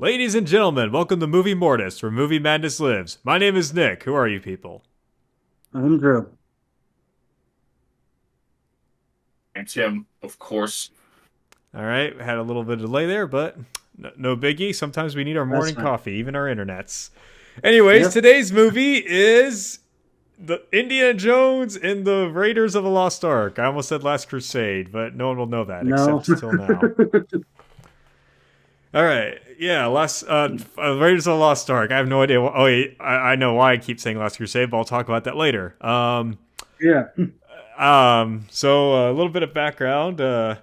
Ladies and gentlemen, welcome to Movie Mortis, where movie madness lives. My name is Nick. Who are you people? I'm Drew. And Tim, of course. All right, had a little bit of delay there, but no biggie. Sometimes we need our That's morning fine. coffee, even our internets. Anyways, Yep. today's movie is the Indiana Jones and the Raiders of the Lost Ark. I almost said Last Crusade, but no one will know that No. except till now. All right, yeah, Raiders of the Lost Ark. I have no idea. Oh, wait, I know why I keep saying Last Crusade, but I'll talk about that later. Yeah. So a little bit of background. Well,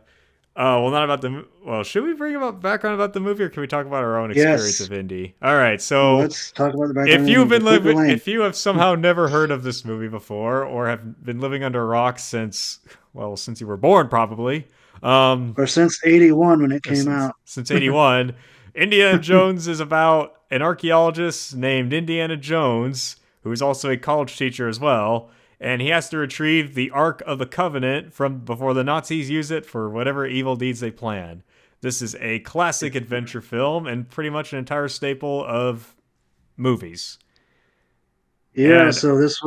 not about the. Well, should we bring about background about the movie, or can we talk about our own experience Yes. of Indy? All right. So Let's talk about the if background of the you've movie. been Keep it living, lame. if you have somehow never heard of this movie before, or have been living under a rock since you were born, probably, um, Or since '81 when it or came out. since '81, Indiana Jones is about an archaeologist named Indiana Jones, who is also a college teacher as well, and he has to retrieve the Ark of the Covenant from before the Nazis use it for whatever evil deeds they plan. This is a classic adventure film and pretty much an entire staple of movies. Yeah, And so this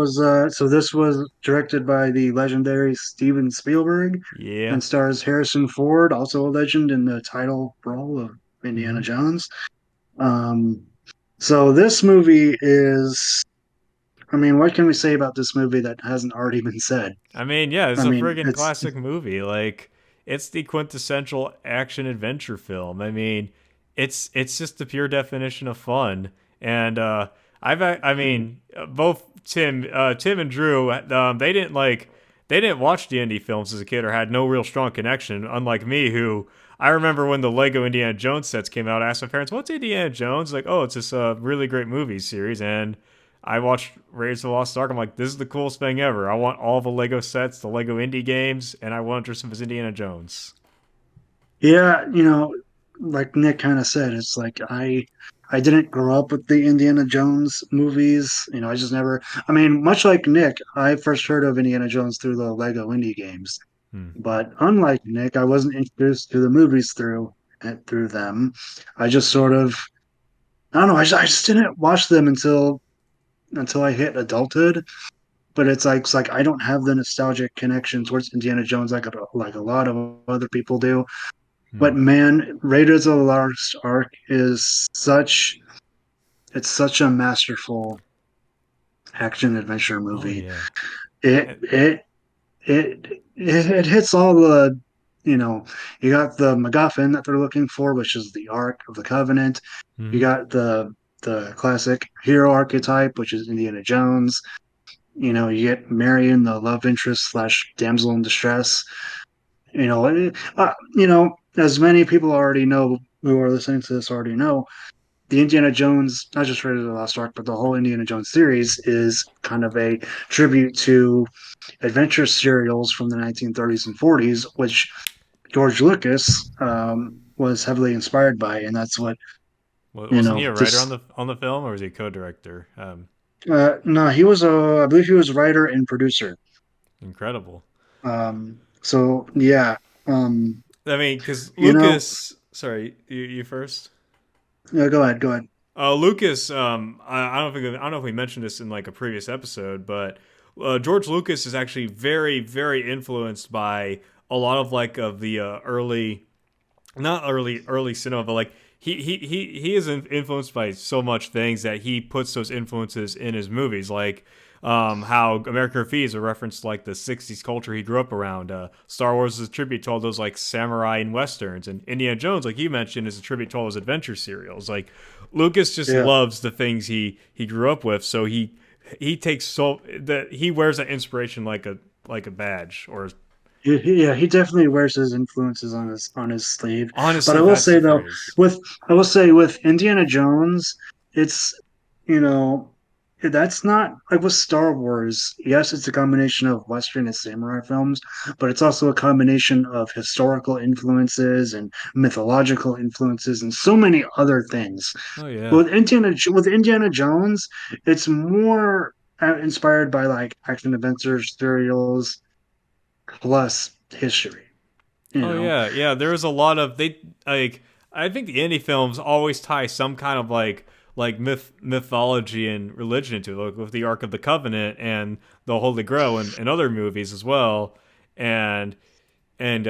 was directed by the legendary Steven Spielberg yeah, and stars Harrison Ford, also a legend in the title role of Indiana hmm Jones. Um, so this movie is, I mean, what can we say about this movie that hasn't already been said? I mean, yeah, it's I a mean, friggin' it's classic movie. Like, it's the quintessential action adventure film. I mean, it's just the pure definition of fun. And I mean, both Tim and Drew, they didn't watch the indie films as a kid or had no real strong connection. Unlike me, who I remember when the Lego Indiana Jones sets came out, I asked my parents, "What's Indiana Jones?" Like, "Oh, it's this really great movie series," and I watched Raiders of the Lost Ark. I'm like, this is the coolest thing ever. I want all the Lego sets, the Lego indie games, and I want to dress up as Indiana Jones. Yeah, like Nick kind of said, it's like I didn't grow up with the Indiana Jones movies. I just never I mean, much like Nick, I first heard of Indiana Jones through the Lego indie games. Hmm. But unlike Nick, I wasn't introduced to the movies through them. I just sort of I don't know, I just didn't watch them until I hit adulthood. But it's like I don't have the nostalgic connection towards Indiana Jones like a lot of other people do. Hmm. But man, Raiders of the Lost Ark is such a masterful action adventure Oh movie. yeah. It And, it it hits all the you know, you got the MacGuffin that they're looking for, which is the Ark of the Covenant. You mhm. got the classic hero archetype, which is Indiana Jones. You get Marion, the love interest slash damsel in distress. As many people already know who are listening to this already know, the Indiana Jones, not just Raiders of the Lost Ark, but the whole Indiana Jones series is kind of a tribute to adventure serials from the 1930s and 40s, which George Lucas was heavily inspired by, and that's what Wasn't he a writer this. on the film, or was he a co-director? No, I believe he was writer and producer. Incredible. So yeah, um, I mean, because you know, Lucas. Sorry, you first. yeah, go ahead, go ahead. Lucas, I don't know if we mentioned this in like a previous episode, but George Lucas is actually very, very influenced by a lot of like of the early, not early cinema, but like he is influenced by so much things that he puts those influences in his movies, like how American Graffiti is a reference to like the '60s culture he grew up around. Star Wars is a tribute to all those like samurai and westerns, and Indiana Jones, like you mentioned, is a tribute to all those adventure serials. Like Lucas just Yeah, loves the things he grew up with, so he takes so that he wears that inspiration like a badge or yeah, he definitely wears his influences on his sleeve. But honestly, that's the phrase. With I will say with Indiana Jones, it's you know that's not like with Star Wars. Yes, it's a combination of Western and samurai films, but it's also a combination of historical influences and mythological influences and so many other things. Oh yeah. With Indiana Jones, it's more inspired by like action adventures, serials, plus history. You Oh know, yeah, yeah. There was a lot of they like. I think the indie films always tie some kind of mythology and religion into it, like with the Ark of the Covenant and the Holy Grail and other movies as well, and and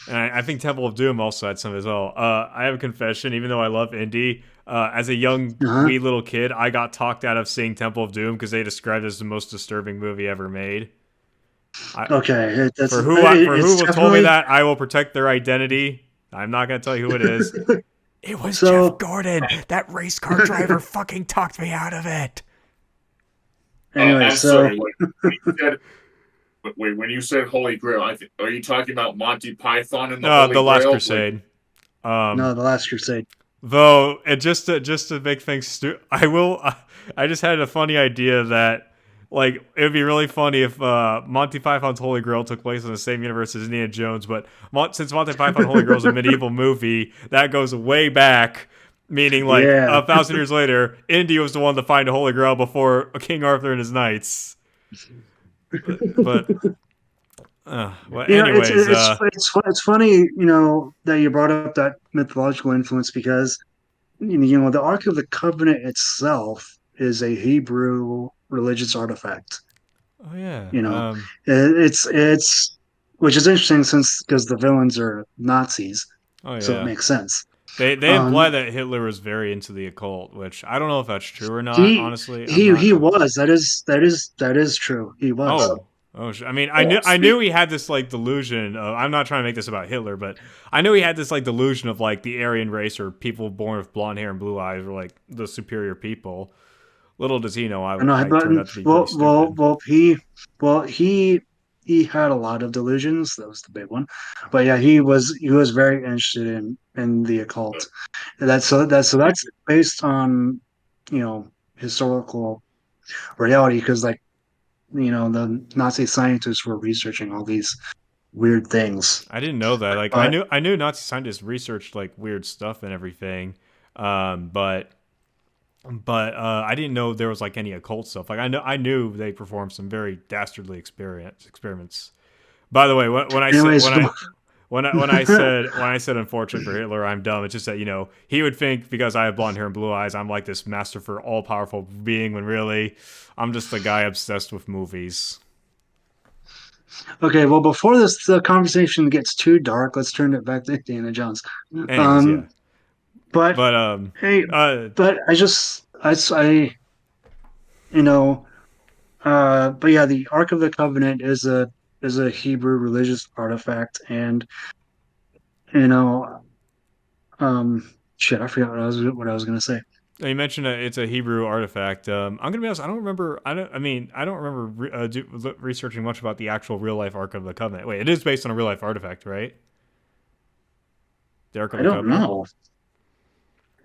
I think Temple of Doom also had some as well. I have a confession, even though I love indie. As a young Uh-huh. wee little kid, I got talked out of seeing Temple of Doom because they described it as the most disturbing movie ever made. I, Okay, for who it's will told me definitely that, I will protect their identity. I'm not going to tell you who it is. It was Jeff so. Gordon. That race car driver fucking talked me out of it. Anyway, I'm so sorry. When you said Holy Grail, are you talking about Monty Python and the The Holy Last Grail? Crusade. no, the Last Crusade. Though, just to make things I will. I just had a funny idea that it'd be really funny if Monty Python's Holy Grail took place in the same universe as Indiana Jones, but since Monty Python Holy Grail is a medieval movie that goes way back, meaning like Yeah. 1,000 years later, Indy was the one to find the Holy Grail before King Arthur and his knights. But well, You know, anyways, it's funny, that you brought up that mythological influence because the Ark of the Covenant itself is a Hebrew religious artifact. oh yeah, You know, it's which is interesting since because the villains are Nazis, oh so it yeah. makes sense. They imply Um, that Hitler was very into the occult, which I don't know if that's true or not. he Honestly, I'm he not. he was that is true. He was. I mean, Oh, I knew speak. he had this delusion. I'm not trying to make this about Hitler, but I knew he had this delusion of the Aryan race or people born with blonde hair and blue eyes were the superior people. Little does he know, I know, I but turned out to be pretty stupid. well he had a lot of delusions. That was the big one. But yeah, he was very interested in the occult. That's based on historical reality because the Nazi scientists were researching all these weird things. I didn't know that. But I knew Nazi scientists researched weird stuff and everything, but I didn't know there was any occult stuff. I knew they performed some very dastardly experiments. By the way, when I said anyways, when I said unfortunately for Hitler, I'm dumb. It's just that he would think because I have blonde hair and blue eyes, I'm like this masterful, all powerful being. When really, I'm just a guy obsessed with movies. okay, well, before this the conversation gets too dark, let's turn it back to Indiana Jones. Anyways, yeah, Um, but but hey, uh, but you know, but yeah, the Ark of the Covenant is a Hebrew religious artifact, and you know, shit, I forgot what I was gonna say. you mentioned it's a Hebrew artifact. I'm gonna be honest. I don't remember. I don't remember researching much about the actual real life Ark of the Covenant. Wait, it is based on a real life artifact, right? The Ark of I the don't Covenant. know.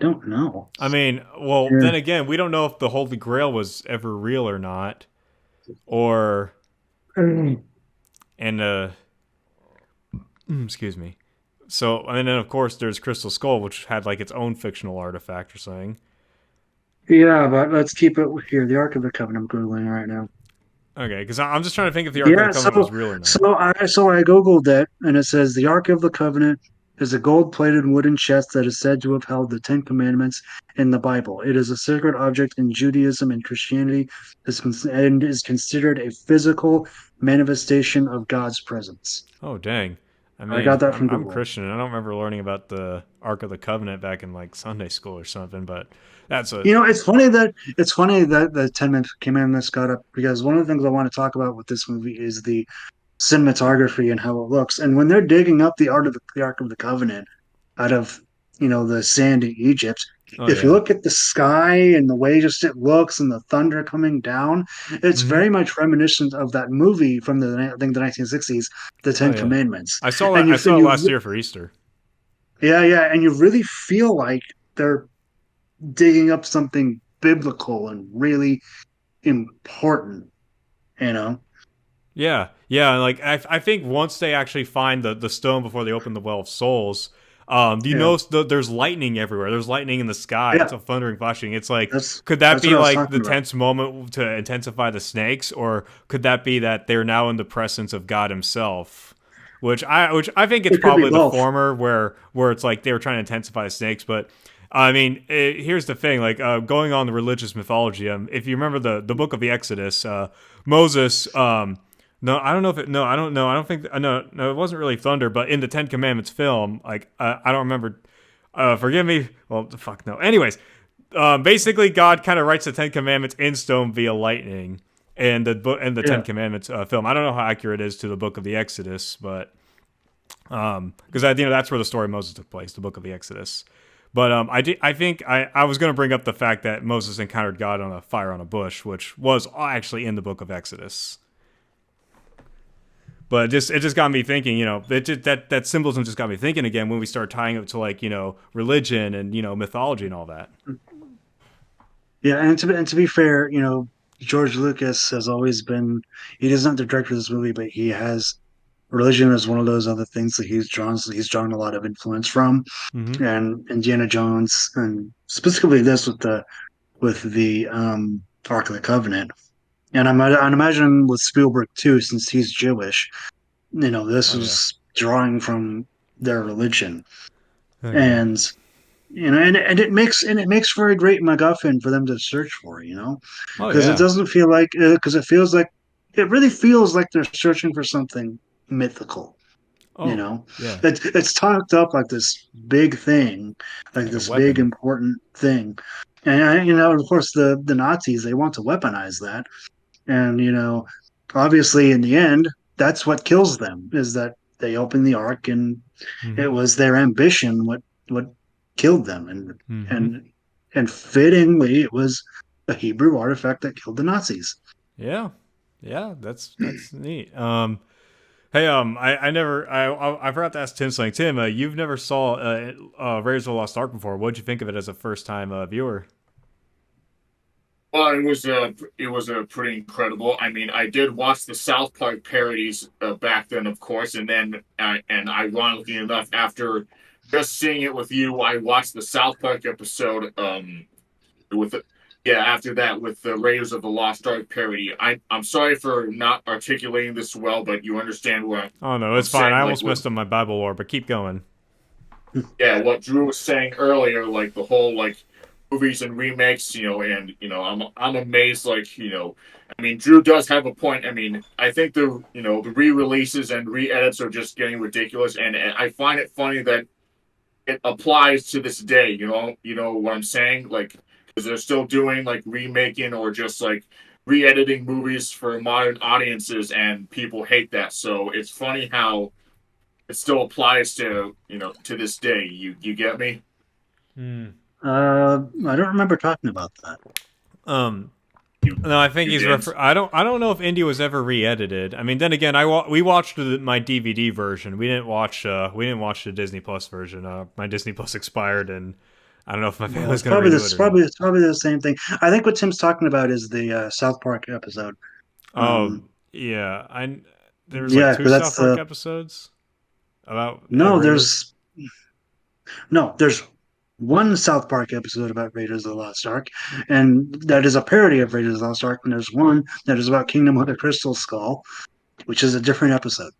I don't know. I mean, well, Yeah. then again, we don't know if the Holy Grail was ever real or not, or and excuse me. So, and then of course there's Crystal Skull, which had its own fictional artifact or something. Yeah, but let's keep it here. The Ark of the Covenant. I'm googling right now. Okay, because I'm just trying to think if the Ark of the Yeah, Covenant was real or not. I googled it, and it says the Ark of the Covenant is a gold-plated wooden chest that is said to have held the Ten Commandments in the Bible. It is a sacred object in Judaism and Christianity, and is considered a physical manifestation of God's presence. Oh dang! I I got mean, that from I'm Google. Christian, and I don't remember learning about the Ark of the Covenant back in Sunday school or something. But that's a It's funny that the Ten Commandments got up because one of the things I want to talk about with this movie is the cinematography and how it looks. And when they're digging up the Ark of the Covenant out of the sandy Egypt, oh if you yeah. look at the sky and the way just it looks and the thunder coming down, it's Hmm. very much reminiscent of that movie from I think the 1960s, The Oh Ten yeah. Commandments. I saw that. And I you saw and it you last year for Easter. yeah, and you really feel like they're digging up something biblical and really important, you know. Yeah, yeah. I think once they actually find the stone before they open the Well of Souls, you Yeah, know, there's lightning everywhere. There's lightning in the sky. It's yeah, a thundering, flashing. It's like, that's could that that's what be I was the talking about. tense moment to intensify the snakes, or could that be that they're now in the presence of God Himself, which I think it's It could be probably the both. former, where it's like they were trying to intensify the stakes. But I mean, here's the thing: like going on the religious mythology. If you remember the book of the Exodus, Moses. No, I don't know if it. No, I don't know. I don't think. No, it wasn't really thunder. But in the Ten Commandments film, like I don't remember. Forgive me. Well, fuck no. Anyways, basically, God kind of writes the Ten Commandments in stone via lightning, and the Yeah. Ten Commandments film. I don't know how accurate it is to the Book of the Exodus, but because that's where the story of Moses took place, the Book of the Exodus. But I think I was going to bring up the fact that Moses encountered God on a fire on a bush, which was actually in the Book of Exodus. But it just got me thinking, that symbolism just got me thinking again when we start tying it to like, religion and, mythology and all that. Yeah, and to be fair, George Lucas has always been. He is not the director of this movie, but he has religion as one of those other things that he's drawn. So he's drawn a lot of influence from, Mm-hmm. and Indiana Jones, and specifically this with the Ark of the Covenant. And I'd imagine with Spielberg too, since he's Jewish, this Oh, yeah. was drawing from their religion, Oh, yeah. and and it makes for a great MacGuffin for them to search for, Oh, because it yeah. doesn't feel like because it really feels like they're searching for something mythical. Oh, yeah. It's talked up like this big thing, like Like a this big weapon. important thing, and of course the Nazis, they want to weaponize that, and obviously in the end that's what kills them, is that they open the Ark, and Mm-hmm. it was their ambition what killed them, and Mm-hmm. and and fittingly it was a Hebrew artifact that killed the Nazis. Yeah. Yeah, that's neat. Hey, I forgot to ask Tim something. Tim, you've never saw Raiders of the Lost Ark before. What'd you think of it as a first time viewer? Well, it was pretty incredible. I mean, I did watch the South Park parodies back then, of course, and then and ironically enough, after just seeing it with you, I watched the South Park episode. With it, yeah, after that with the Raiders of the Lost Ark parody. I'm sorry for not articulating this well, but you understand what Oh no, I'm it's fine. saying. I Like almost with messed up my Bible lore, but keep going. yeah, what Drew was saying earlier, like the whole like movies and remakes, and I'm amazed, like, I mean, Drew does have a point. I mean, I think the re-releases and re-edits are just getting ridiculous, and I find it funny that it applies to this day, what I'm saying? Like, because they're still doing like remaking or just like re-editing movies for modern audiences, and people hate that. So it's funny how it still applies to this day. You get me? Hmm. I don't remember talking about that. Um, You no, I think you he's did. I don't know if Indy was ever re-edited. I mean, then again, we watched my DVD version. We didn't watch the Disney Plus version. My Disney Plus expired, and I don't know if my Well, family's gonna renew it or not. it's probably the same thing. I think what Tim's talking about is the South Park episode. Oh Um, yeah, there's like yeah, two because South that's Park episodes about no, Raiders. there's one South Park episode about Raiders of the Lost Ark, and that is a parody of Raiders of the Lost Ark. And there's one that is about Kingdom of the Crystal Skull, which is a different episode.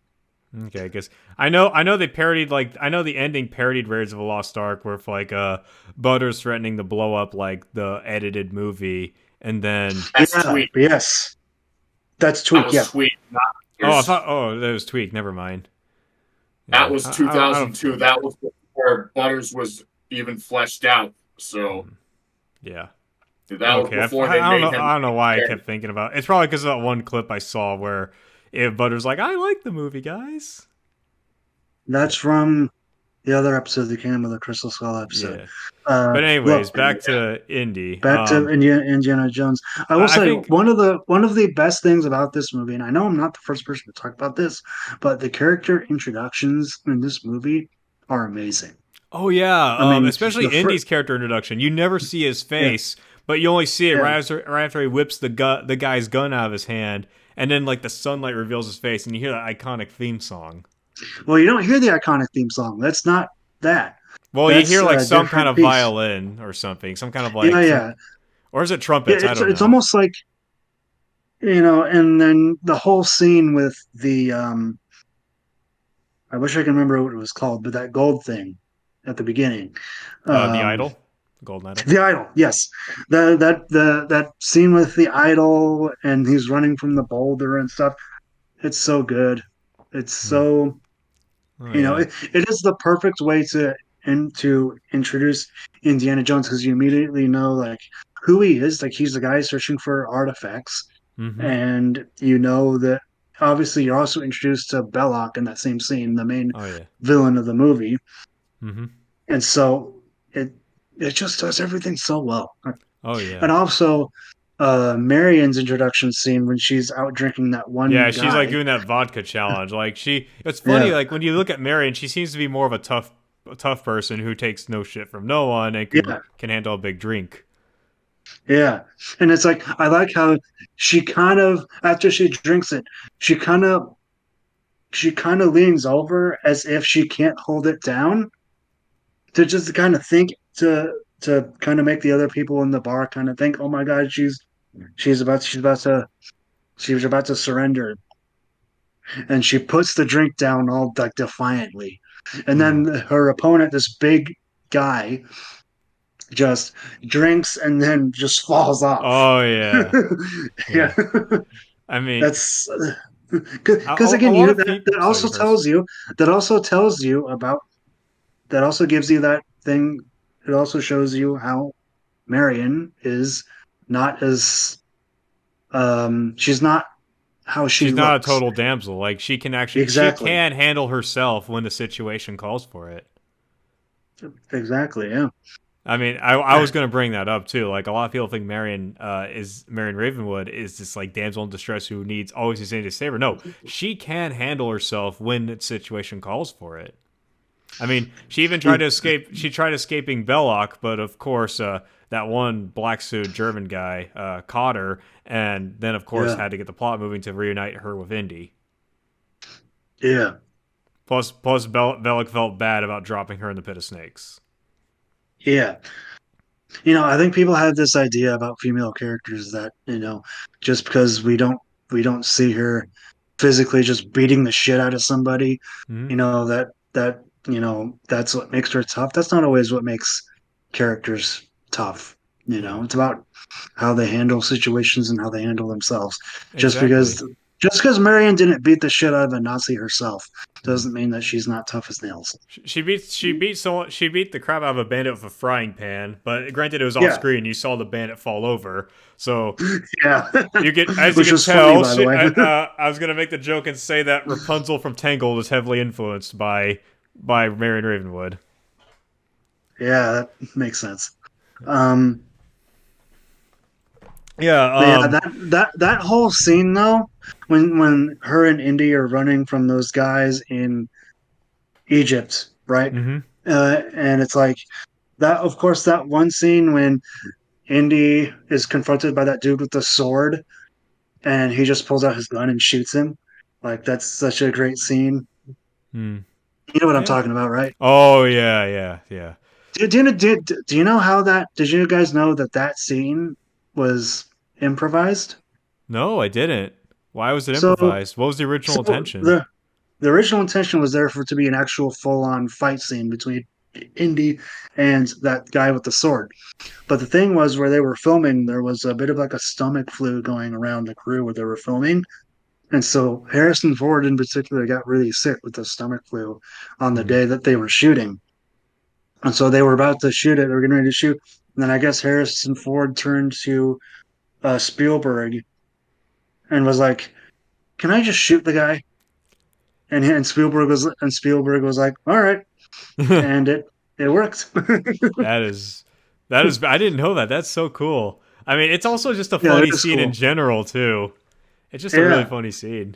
Okay, because I know they parodied, like, I know the ending parodied Raiders of the Lost Ark, where if like Butters threatening to blow up like the edited movie, and then That's Yeah, Tweet. yes, that's That Tweak. was Yeah, Tweet. Not I yours. thought that was Tweak. Never mind. That Yeah, was I don't. 2002. That was before Butters was even fleshed out. So Yeah. that was Okay. before they I don't made know. him. I don't know why I kept thinking about. It's probably because of that one clip I saw where Butters like, I like the movie, guys. that's from the other episode, the Kingdom of the Crystal Skull episode. Yeah. But anyways, Look, back to Indy. back to Indiana Jones. I will I say think. one of the best things about this movie, and I know I'm not the first person to talk about this, but the character introductions in this movie are amazing. Oh yeah, I mean, especially the Indy's character introduction. You never see his yeah, face, but you only see it yeah. right after he whips the guy's gun out of his hand, and then like the sunlight reveals his face, and you hear that iconic theme song. Well, you don't hear the iconic theme song. That's not that. Well, you That's hear like a some kind different of piece. violin or something, some kind of Yeah, like some, yeah, or is it yeah. trumpets? I don't It's know. almost like and then the whole scene with the I wish I can remember what it was called, but that gold thing at the beginning. The Um, Idol, Golden Idol. the idol, yes. That scene with the idol and he's running from the boulder and stuff. It's so good. It's Hmm. so Oh you know yeah. it is the perfect way to introduce Indiana Jones because you immediately know like who he is. Like he's the guy searching for artifacts, Mm-hmm. and you know that obviously you're also introduced to Belloc in that same scene, the main Oh yeah. villain of the movie, Mm-hmm. and so it just does everything so well. Oh yeah. And also Marion's introduction scene when she's out drinking that Yeah, one she's like guy. doing that vodka challenge. Like it's funny. Yeah, Like when you look at Marion, she seems to be more of a tough person who takes no shit from no one and can yeah, can handle a big drink. yeah. And it's like I like how she kind of after she drinks it, she kind of she kind of leans over as if she can't hold it down to just kind of think to kind of make the other people in the bar kind of think, oh my god, she's about to surrender, and she puts the drink down all like defiantly, and Hmm. then her opponent, this big guy, just drinks and then just falls off. Oh yeah, Yeah, yeah. I mean, that's because a again, lot you of that, people. Sorry, you first. that also tells you about that also gives you that thing. It also shows you how Marion is not as she's not how she She's not a looks total damsel. Like she exactly. can handle herself when the situation calls for it. Exactly, yeah. I mean, I was gonna bring that up too. Like a lot of people think Marion Ravenwood is this like damsel in distress who needs always to save her. No, she can handle herself when the situation calls for it. I mean, she even tried to escape. She tried escaping Belloc, but of course, that one black suit German guy caught her, and then of course Yeah, had to get the plot moving to reunite her with Indy. yeah, Plus, Belloc felt bad about dropping her in the pit of snakes. yeah. I think people have this idea about female characters that, just because we don't see her physically just beating the shit out of somebody, Hmm. that's what makes her tough. That's not always what makes characters tough. Yeah, It's about how they handle situations and how they handle themselves. Just exactly. because just because Marion didn't beat the shit out of a Nazi herself Hmm. doesn't mean that she's not tough as nails. She beat the crap out of a bandit with a frying pan. But granted, it was off Yeah, screen. You saw the bandit fall over, so yeah. as you Which can was funny, tell, by the way. I was gonna make the joke and say that Rapunzel from Tangled is heavily influenced by Marion Ravenwood. Yeah, that makes sense. Um, but Yeah. yeah, that whole scene though, when her and Indy are running from those guys in Egypt, right? Mm-hmm. And it's like that. Of course, that one scene when Indy is confronted by that dude with the sword, and he just pulls out his gun and shoots him. Like that's such a great scene. Hmm. You know what I'm Yeah. talking about, right? Oh yeah, yeah, yeah. Do you know how that? Did you guys know that scene was improvised? No, I didn't. Why was it So, improvised? What was the original so intention? the original intention was there for it to be an actual full-on fight scene between Indy and that guy with the sword. But the thing was, where they were filming, there was a bit of like a stomach flu going around the crew where they were filming. And so Harrison Ford in particular got really sick with the stomach flu on the Hmm. day that they were shooting. And so they were about to shoot it, they were getting ready to shoot. And then I guess Harrison Ford turned to Spielberg and was like, "Can I just shoot the guy?" And Spielberg was like, "All right," and it worked. That is I didn't know that. That's so cool. I mean, it's also just a Yeah, it funny is scene in cool. general too. It's just a really Yeah, funny scene.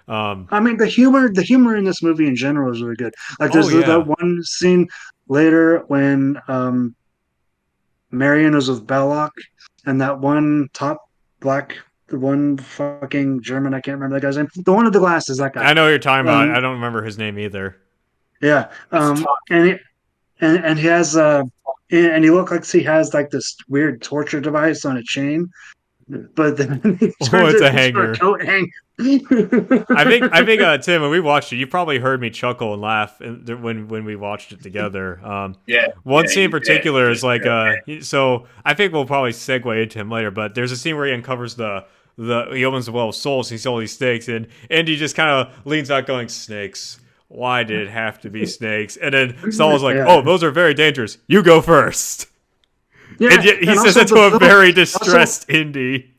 Um. I mean the humor in this movie in general is really good. Like Oh there's that yeah. one scene later when Marion was with Belloc, and that one top black, the one fucking German, I can't remember that guy's name. The one with the glasses, that guy. I know what you're talking about. I Um, don't remember his name either. yeah. It's tough. And he has and he looks like he has like this weird torture device on a chain, but then he turns it's it a into hanger. a coat hanger. I think, Tim, when we watched it, you probably heard me chuckle and laugh when we watched it together. One scene in particular is like, so I think we'll probably segue into him later, but there's a scene where he uncovers he opens the well of souls, and he sees all these snakes, and Andy just kind of leans out going, snakes. Why did it have to be snakes? And then Saul's like, oh, those are very dangerous. You go first. Yeah, and yet he says that to a very distressed Indy.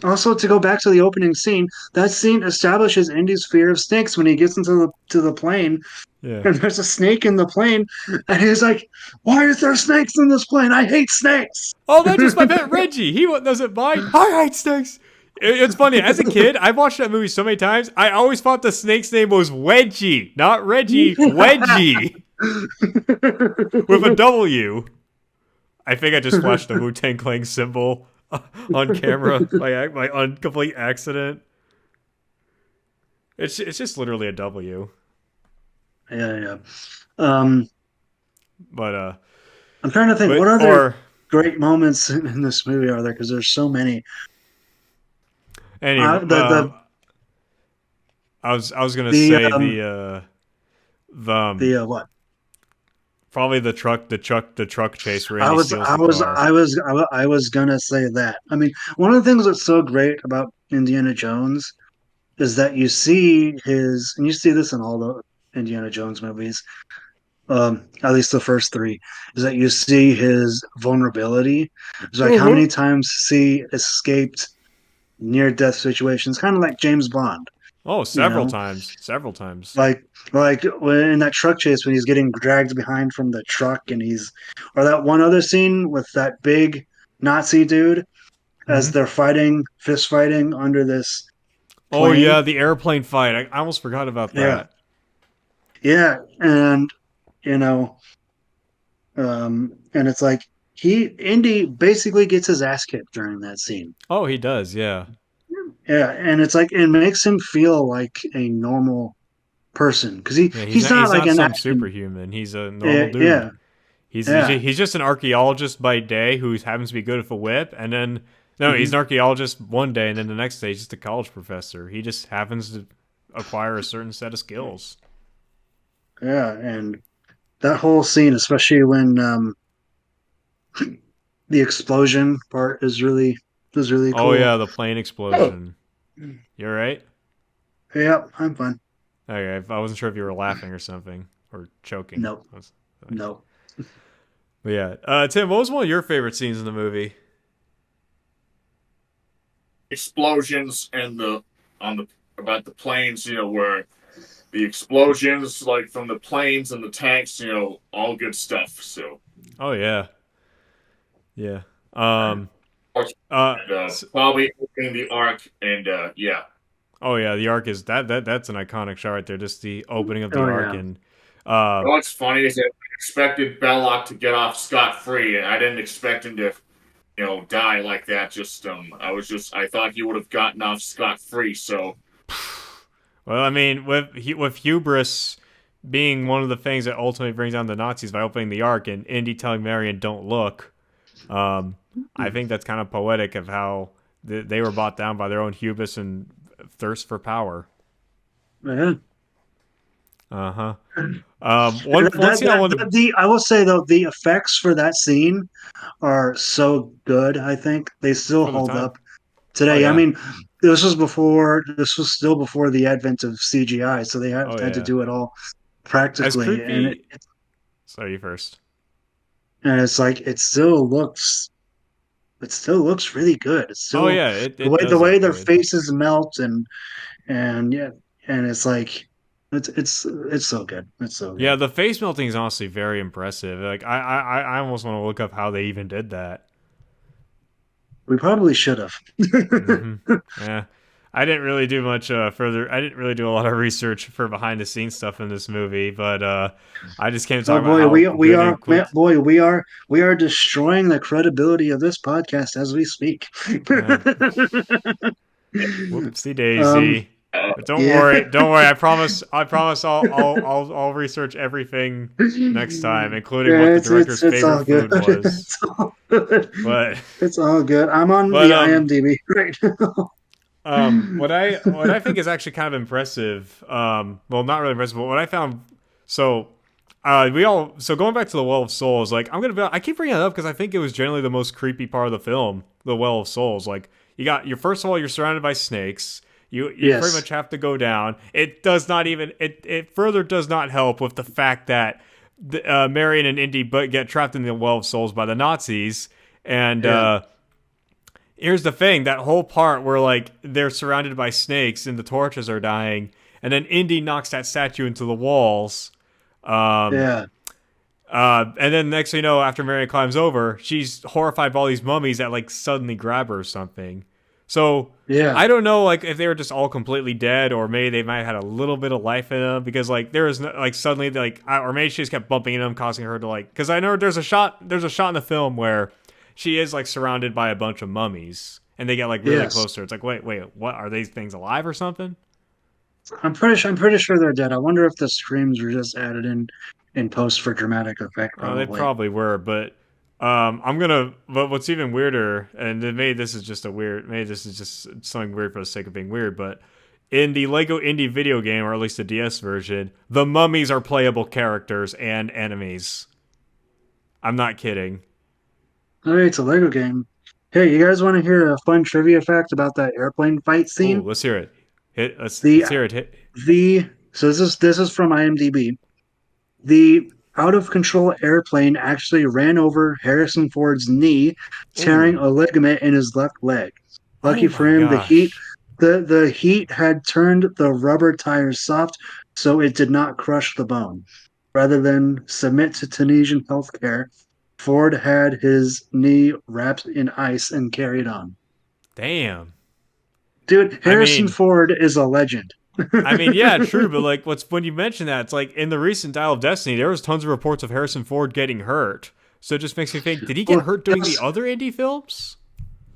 Also, to go back to the opening scene, that scene establishes Indy's fear of snakes when he gets into the plane, and there's a snake in the plane, and he's like, "Why is there snakes in this plane? I hate snakes." Oh, that's just my pet Reggie. He doesn't mind. I hate snakes. It's funny. As a kid, I watched that movie so many times. I always thought the snake's name was Wedgie, not Reggie. Wedgie with a W. I think I just flashed the Wu-Tang Clan symbol on camera by complete accident. It's just literally a W. Yeah. But I'm trying to think what other great moments in this movie are there, because there's so many. Anyway, I was gonna say the what? Probably the truck chase where I was gonna say that. I mean, one of the things that's so great about Indiana Jones is that you see and you see this in all the Indiana Jones movies, at least the first three, is that you see his vulnerability. It's like how many times has he escaped near-death situations, kind of like James Bond. Oh, several times. Like when in that truck chase when he's getting dragged behind from the truck, and or that one other scene with that big Nazi dude as they're fist fighting under this plane. Oh yeah, the airplane fight. I almost forgot about that. Yeah, and and it's like Indy basically gets his ass kicked during that scene. Oh, he does, yeah. Yeah, and it's like it makes him feel like a normal person, because he's not like some superhuman. He's a normal dude. Yeah, he's just an archaeologist by day who happens to be good with a whip, and then he's an archaeologist one day, and then the next day he's just a college professor. He just happens to acquire a certain set of skills. Yeah, and that whole scene, especially when the explosion part was really cool. Oh yeah, the plane explosion. You're right? Yeah, I'm fine. Okay, I wasn't sure if you were laughing or something, or choking. Nope. No. But yeah, Tim, what was one of your favorite scenes in the movie? Explosions and about the planes, where the explosions, like from the planes and the tanks, all good stuff. So. Oh yeah. Yeah. Probably opening the Ark, and yeah. Oh yeah, the Ark is that's an iconic shot right there. Just the opening of the Ark, yeah. and what's funny is that I expected Belloc to get off scot-free, and I didn't expect him to, die like that. I thought he would have gotten off scot-free. So, well, I mean, with hubris being one of the things that ultimately brings down the Nazis by opening the Ark, and Indy telling Marion, "Don't look." I think that's kind of poetic of how they were brought down by their own hubris and thirst for power. Yeah. I will say though, the effects for that scene are so good. I think they still hold up today. Oh, yeah. I mean, this was still before the advent of CGI, so they had to do it all practically. And sorry, you first. And it's like it still looks really good. It's still the way their faces melt and it's like it's so good. It's so good. Yeah, the face melting is honestly very impressive. Like I almost want to look up how they even did that. We probably should have. Yeah. I didn't really do much further. I didn't really do a lot of research for behind the scenes stuff in this movie, but I just came to talk about how we are destroying the credibility of this podcast as we speak. Whoopsie daisy. But don't Yeah. worry, don't worry. I promise. I'll research everything next time, including what Yeah, the director's it's favorite all good. food was. It's all good. But It's all good. I'm on but the IMDb right now. what I think is actually kind of impressive. Well, not really impressive, but what I found. So going back to the Well of Souls. Like I keep bringing it up because I think it was generally the most creepy part of the film, the Well of Souls. Like you got your first of all, you're surrounded by snakes. You pretty Yes. much have to go down. It does not even it further does not help with the fact that Marion and Indy get trapped in the Well of Souls by the Nazis, and Yeah. here's the thing: that whole part where like they're surrounded by snakes and the torches are dying, and then Indy knocks that statue into the walls. Um, Yeah. and then next thing you know, after Marion climbs over, she's horrified by all these mummies that like suddenly grab her or something. So Yeah. I don't know, like if they were just all completely dead, or maybe they might have had a little bit of life in them because like there is no, like suddenly like or maybe she just kept bumping into them, causing her to like because I know there's a shot in the film where she is like surrounded by a bunch of mummies and they get like really Yes. close to her. It's like wait, what are these things alive or something? I'm pretty sure they're dead. I wonder if the screams were just added in post for dramatic effect, They probably. probably were, but I'm gonna. But what's even weirder, and maybe this is just maybe this is just something weird for the sake of being weird, but in the Lego Indie video game, or at least the DS version, the mummies are playable characters and enemies. I'm not kidding. Oh, it's a Lego game. Hey, you guys want to hear a fun trivia fact about that airplane fight Oh, scene? let's hear it. Let's The hear it. Hit. the so this is from IMDb. The out of control airplane actually ran over Harrison Ford's knee, tearing Oh, a ligament in his left leg. oh Lucky my for him, gosh. the heat had turned the rubber tires soft, so it did not crush the bone. Rather than submit to Tunisian healthcare, Ford had his knee wrapped in ice and carried on. Damn. Dude, I Harrison mean, Ford is a legend. yeah, true, but like, what's when you mention that, it's like in the recent Dial of Destiny, there was tons of reports of Harrison Ford getting hurt. So it just makes me think, did he get well, hurt doing the other indie films?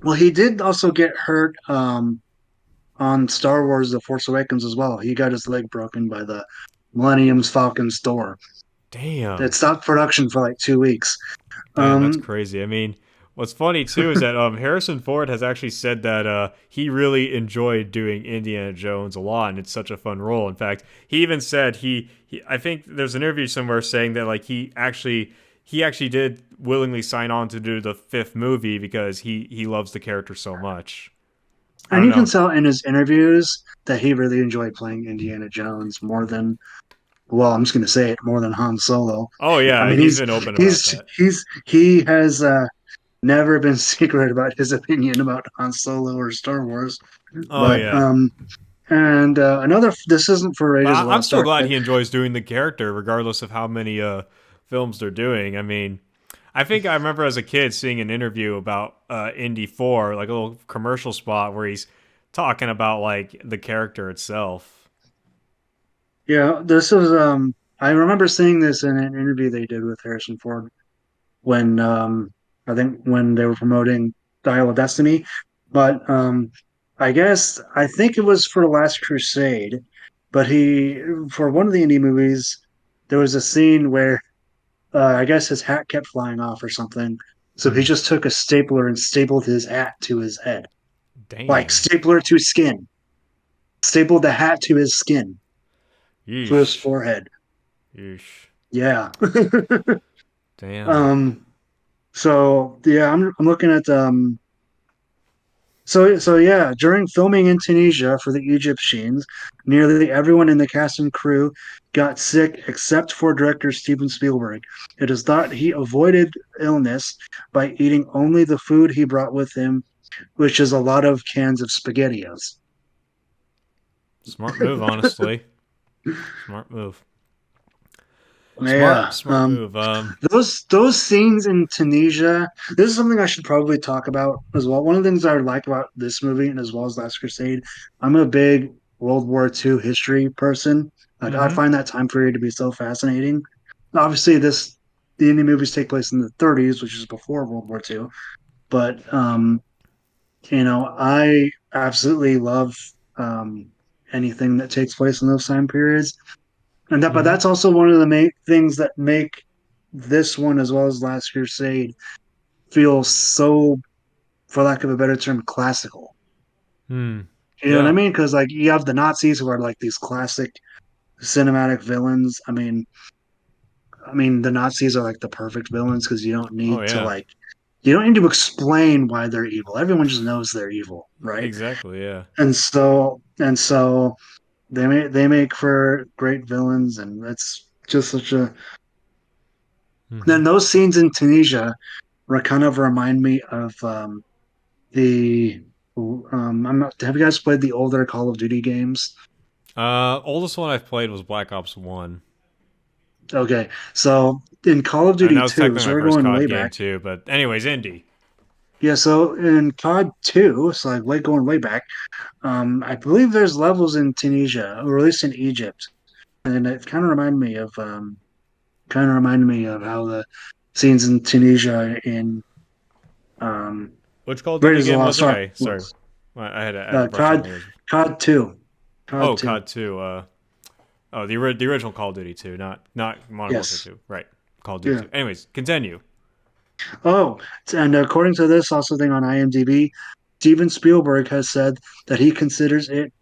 well, he did also get hurt on Star Wars: The Force Awakens as well. He got his leg broken by the Millennium's Falcon's door. It Damn, stopped production for like 2 weeks. damn, that's Um, crazy. I mean, what's funny too is that Harrison Ford has actually said that he really enjoyed doing Indiana Jones a lot, and it's such a fun role. In fact, he even said he I think there's an interview somewhere saying that like he actually did willingly sign on to do the fifth movie because he loves the character so much. I and don't you can know. tell in his interviews that he really enjoyed playing Indiana Jones more than, well, I'm just going to say it, more than Han Solo. Oh I yeah, mean, he's been open about that. he has never been secret about his opinion about Han Solo or Star Wars. Oh But yeah. and another, this isn't for But Raiders of the I'm Lost still Ark, glad but he enjoys doing the character, regardless of how many films they're doing. I mean, I think I remember as a kid seeing an interview about Indy 4, like a little commercial spot where he's talking about like the character itself. yeah, this is I remember seeing this in an interview they did with Harrison Ford when I think when they were promoting Dial of Destiny. But I think it was for the Last Crusade, but he for one of the indie movies there was a scene where I guess his hat kept flying off or something. So he Hmm. just took a stapler and stapled his hat to his head. Like Damn. stapler to skin. Stapled the hat to his skin, to his Yeesh. forehead. Yeesh. Yeah. Damn. um so yeah, I'm looking at so yeah, during filming in Tunisia for the Egypt scenes, nearly everyone in the cast and crew got sick except for director Steven Spielberg. It is thought he avoided illness by eating only the food he brought with him, which is a lot of cans of SpaghettiOs. Smart move, honestly. Smart move. Yeah. Smart move. Those scenes in Tunisia, this is something I should probably talk about as well. One of the things I like about this movie and as well as Last Crusade, I'm a big World War II history person. Like I Mm-hmm. find that time period to be so fascinating. Obviously, the Indian movies take place in the 30s, which is before World War II. But I absolutely love um, anything that takes place in those time periods. And that, but Mm-hmm. that's also one of the main things that make this one, as well as Last Crusade, feel so, for lack of a better term, classical. Hmm. You know what I Yeah. mean? Because like you have the Nazis who are like these classic cinematic villains. I mean the Nazis are like the perfect villains because Oh yeah. you don't need to explain why they're evil. Everyone just knows they're evil, right? Exactly. Yeah. And so they make for great villains, and it's just such a. Mm-hmm. Then those scenes in Tunisia kind of remind me of the. I'm not. Have you guys played the older Call of Duty games? Oldest one I've played was Black Ops 1. Okay, so in Call of And that Duty was 2, technically so my we're first going COD way game back. too. But anyways, Indy. Yeah, so in COD 2, it's like going way back. I believe there's levels in Tunisia, or at least in Egypt, and it kind of reminded me of how the scenes in Tunisia in um, Which Call of Duty Raiders of the game was Lost it? Ark Okay, sorry. was. I had to brush up COD on yours. COD 2. COD Oh, 2. COD 2. Oh, the original Call of Duty 2, not Modern Warfare Yes. 2. Right. Call of Duty Yeah. 2. Anyways, continue. Oh, and according to this also thing on IMDb, Steven Spielberg has said that he considers it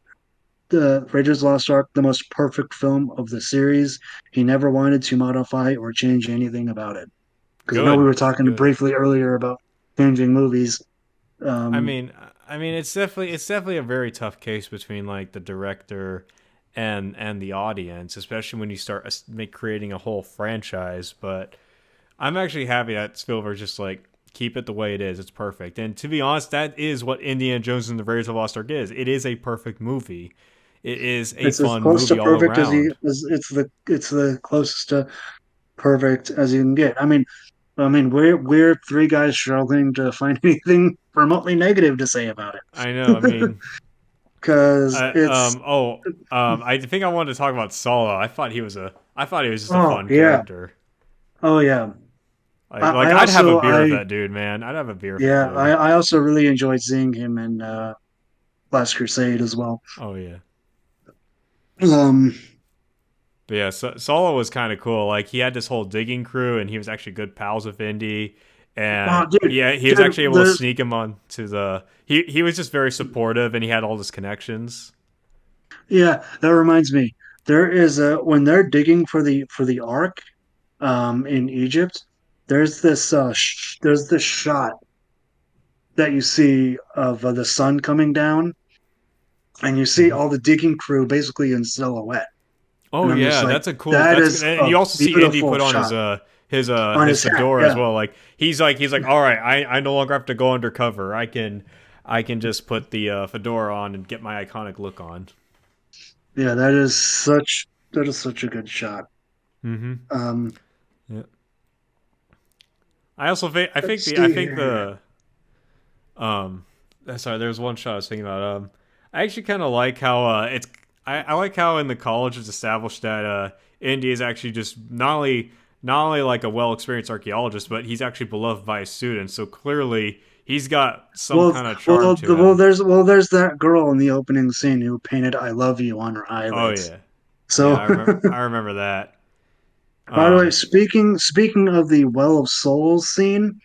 the Raiders of the Lost Ark the most perfect film of the series. He never wanted to modify or change anything about it. Because I know we Good. were talking Good. briefly earlier about changing movies. I Um, mean, I mean, it's definitely a very tough case between like the director and the audience, especially when you start creating a whole franchise. But I'm actually happy that Spielberg just like keep it the way it is. It's perfect. And to be honest, that is what Indiana Jones and the Raiders of the Lost Ark is. It is a perfect movie. It is a it's as fun close to movie all perfect around. it's the closest to perfect as you can get. I mean, we're three guys struggling to find anything remotely negative to say about I know. I it, mean, because I it's I think I wanted to talk about Solo. I thought he was just a oh fun yeah, character. oh yeah. Like I I'd have a also beer with I that dude, man. I'd have a beer with that Yeah, I, dude. I also really enjoyed seeing him in Last Crusade as well. Oh yeah. Um, But yeah, Solo was kind of cool. Like he had this whole digging crew, and he was actually good pals with Indy, and oh, dude, he was dude, actually able to sneak him on to the. He was just very supportive, and he had all his connections. yeah, that reminds me. There is a when they're digging for the Ark, in Egypt. There's this shot that you see of the sun coming down, and you see Mm-hmm. all the digging crew basically in silhouette. Oh And I'm just yeah, like, that's a cool. that That's is and a you also see Indy beautiful put on shot on his his hat. fedora as Yeah, well. Like he's like all right, I no longer have to go undercover. I can just put the fedora on and get my iconic look on. yeah, that is such a good shot. Mm-hmm. Um, Yeah. I also think let's see I think here. the um sorry, there was one shot I was thinking about. I actually kind of like how I like how in the college it's established that Indy is actually just not only like a well experienced archaeologist, but he's actually beloved by his students. So clearly he's got some Well, kind of charm well, to well. him. There's that girl in the opening scene who painted "I love you" on her Oh eyelids. yeah, yeah, So, I remember that. by the way, Um, speaking of the Well of Souls scene,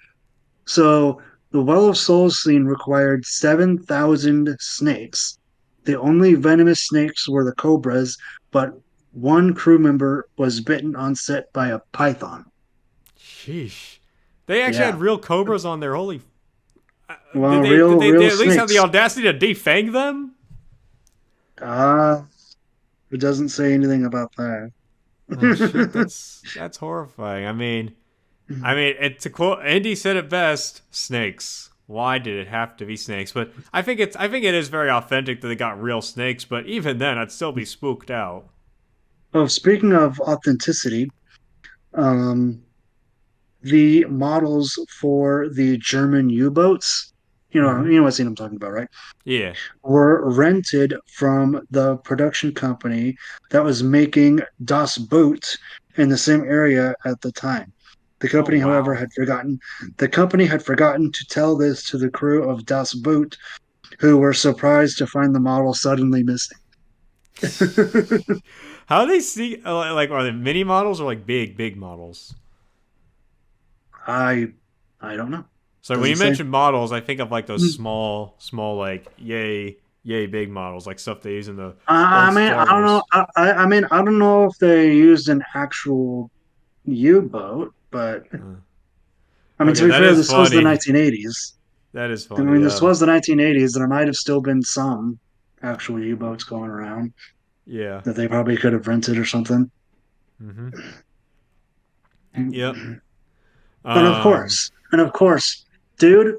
so the Well of Souls scene required 7,000 snakes. The only venomous snakes were the cobras, but one crew member was bitten on set by a python. sheesh, they actually had Yeah, real cobras on there. Holy, well, real did they real at least have the snakes. audacity to defang them? Uh, it doesn't say anything about that. Oh shit, that's horrifying. It, to quote Andy said it best: snakes. Why did it have to be snakes? But I think it is very authentic that they got real snakes. But even then, I'd still be spooked out. Oh, speaking of authenticity, um, the models for the German U-boats, Mm-hmm. you know what scene I'm talking about, right? Yeah. Were rented from the production company that was making Das Boot in the same area at the time. The Oh company, however, wow. had forgotten to tell this to the crew of Das Boot, who were surprised to find the model suddenly missing. How do they see? Like, are they mini models or like big models? I I don't know. So when Doesn't you say. mention models, I think of like those small like yay big models, like stuff they use in the I old mean, I Star don't know. Wars. I mean, I don't know if they used an actual U-boat, but I mean, to Okay, be that fair, is this was the funny. 1980s. That is I funny. mean, this was the 1980s. There might have still been some actual U-boats going around Yeah. that they probably could have rented or something. Mm-hmm. Yep. And Um. of course, dude,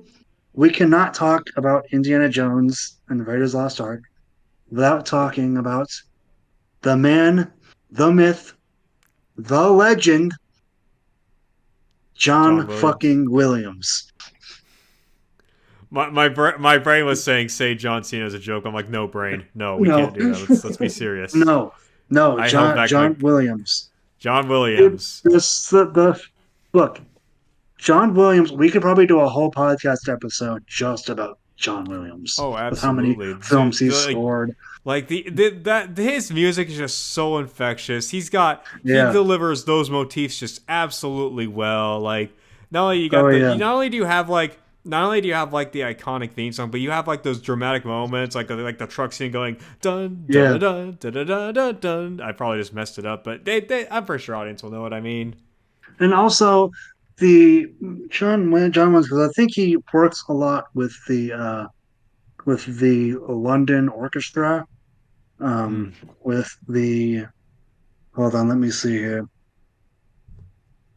we cannot talk about Indiana Jones and the Raiders of the Lost Ark without talking about the man, the myth, the legend, John John Williams. fucking Williams. My brain was saying say John Cena as a joke. I'm like, no brain, no, we No, can't do that. Let's be serious. no, no, I held back my John Williams. John Dude, Williams. the look, John Williams. We could probably do a whole podcast episode just about John Williams Oh, with how many absolutely, films dude. he's scored. Like the that his music is just so infectious. He Yeah. delivers those motifs just absolutely well. Like not only you Oh got the yeah. you not only do you have like not only do you have like the iconic theme song, but you have like those dramatic moments, like the truck scene going dun dun Yeah. dun dun dun dun dun dun. I probably just messed it up, but I'm pretty sure audience will know what I mean. And also the John Williams, because I think he works a lot with the London Orchestra. Mm. With the hold on, let me see here.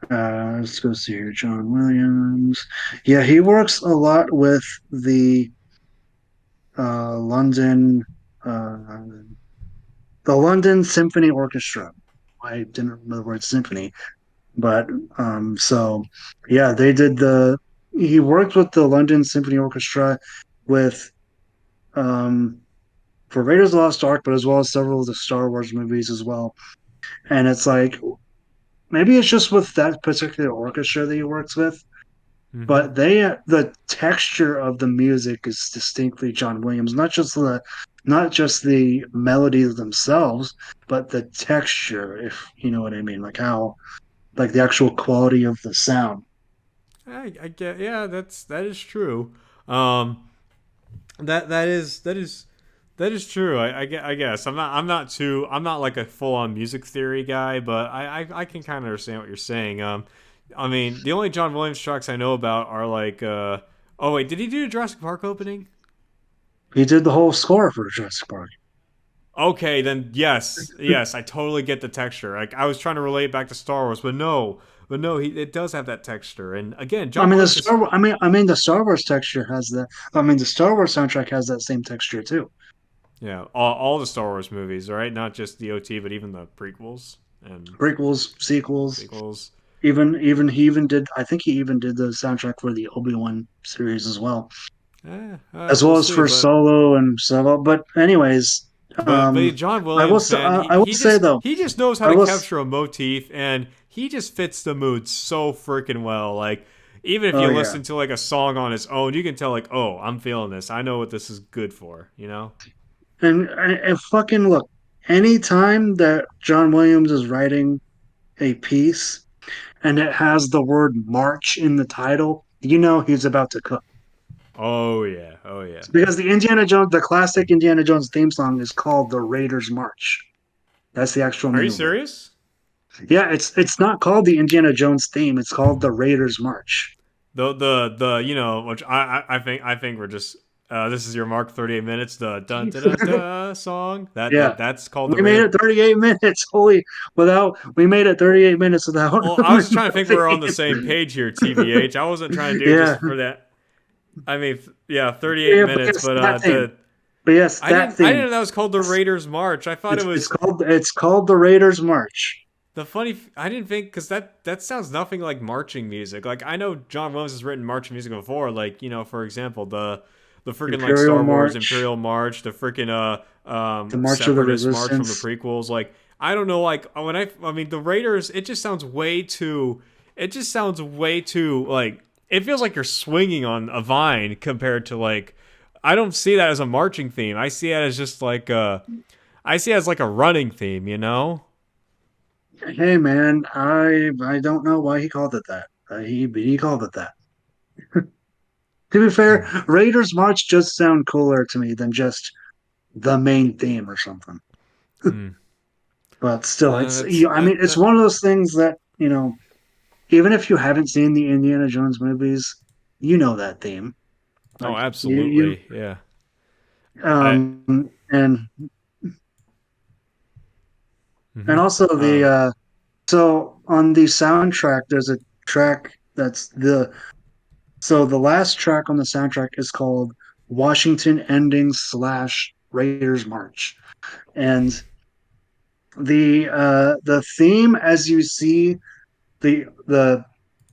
Let's go see here. John Williams. Yeah, he works a lot with the London uh, the London Symphony Orchestra. I didn't remember the word symphony, but so yeah, they did the. He worked with the London Symphony Orchestra with um, for Raiders of the Lost Ark, but as well as several of the Star Wars movies as well. And it's like maybe it's just with that particular orchestra that he works with, Mm-hmm. but the texture of the music is distinctly John Williams, not just the melodies themselves, but the texture, if you know what I mean, like how like the actual quality of the sound. I get yeah, that is true. Um, that is true. I guess I'm not like a full on music theory guy, but I can kind of understand what you're saying. I mean the only John Williams tracks I know about are like oh wait, did he do a Jurassic Park opening? He did the whole score for Jurassic Park. Okay, then yes, I totally get the texture. Like I was trying to relate back to Star Wars, but no, it does have that texture. And again, I John mean Williams just I mean the Star Wars texture has that. I mean the Star Wars soundtrack has that same texture too. yeah, all the Star Wars movies, right? Not just the OT, but even the prequels and Prequels, sequels, sequels. even he even did. I think he even did the soundtrack for the Obi-Wan series as well, as We'll well as see, for Solo and Solo. But anyways, but John Williams, man, I will say though, he just knows how I to will capture a motif, and he just fits the mood so freaking well. Like even if you oh yeah, listen to like a song on its own, you can tell like, oh, I'm feeling this. I know what this is good for. You know? and fucking look, anytime that John Williams is writing a piece and it has the word march in the title, you know he's about to cook. Oh yeah, oh yeah. Because the classic Indiana Jones theme song is called the Raiders March. That's the actual Are you name of it. serious? Yeah, it's not called the Indiana Jones theme. It's called the Raiders March. The you know which I think we're just this is your mark 38 minutes the dun da da da song Yeah, that's called the we made Raider. it 38 minutes. Holy, without we made it 38 minutes without. Well, I was trying to think we were on the same page here, TVH. I wasn't trying to do it Yeah, just for that. I mean, yeah, 38 yeah, minutes, but that theme. But yes, that I theme. didn't know that was called the Raiders March. I thought it was It's called the Raiders March. the funny. I didn't think because that sounds nothing like marching music. Like I know John Williams has written marching music before. Like for example, the freaking like Imperial Star Wars March, Imperial March, the freaking the March of the Separatist March from the Resistance. prequels. Like I don't know, like when I mean the Raiders, it just sounds way too. It just sounds way too like it feels like you're swinging on a vine compared to like I don't see that as a marching theme. I see that as just like I see it as like a running theme, you know? Hey man, I don't know why he called it that. He called it that. To be fair, Hmm. Raiders March just sound cooler to me than just the main theme or something. Hmm. But still, That's I mean, it's that. one of those things that even if you haven't seen the Indiana Jones movies, you know that theme. Oh, Like absolutely. Yeah. I. and Hmm. also the Um. so on the soundtrack, there's a track that's the last track on the soundtrack is called Washington Ending / Raiders March, and the theme as you see the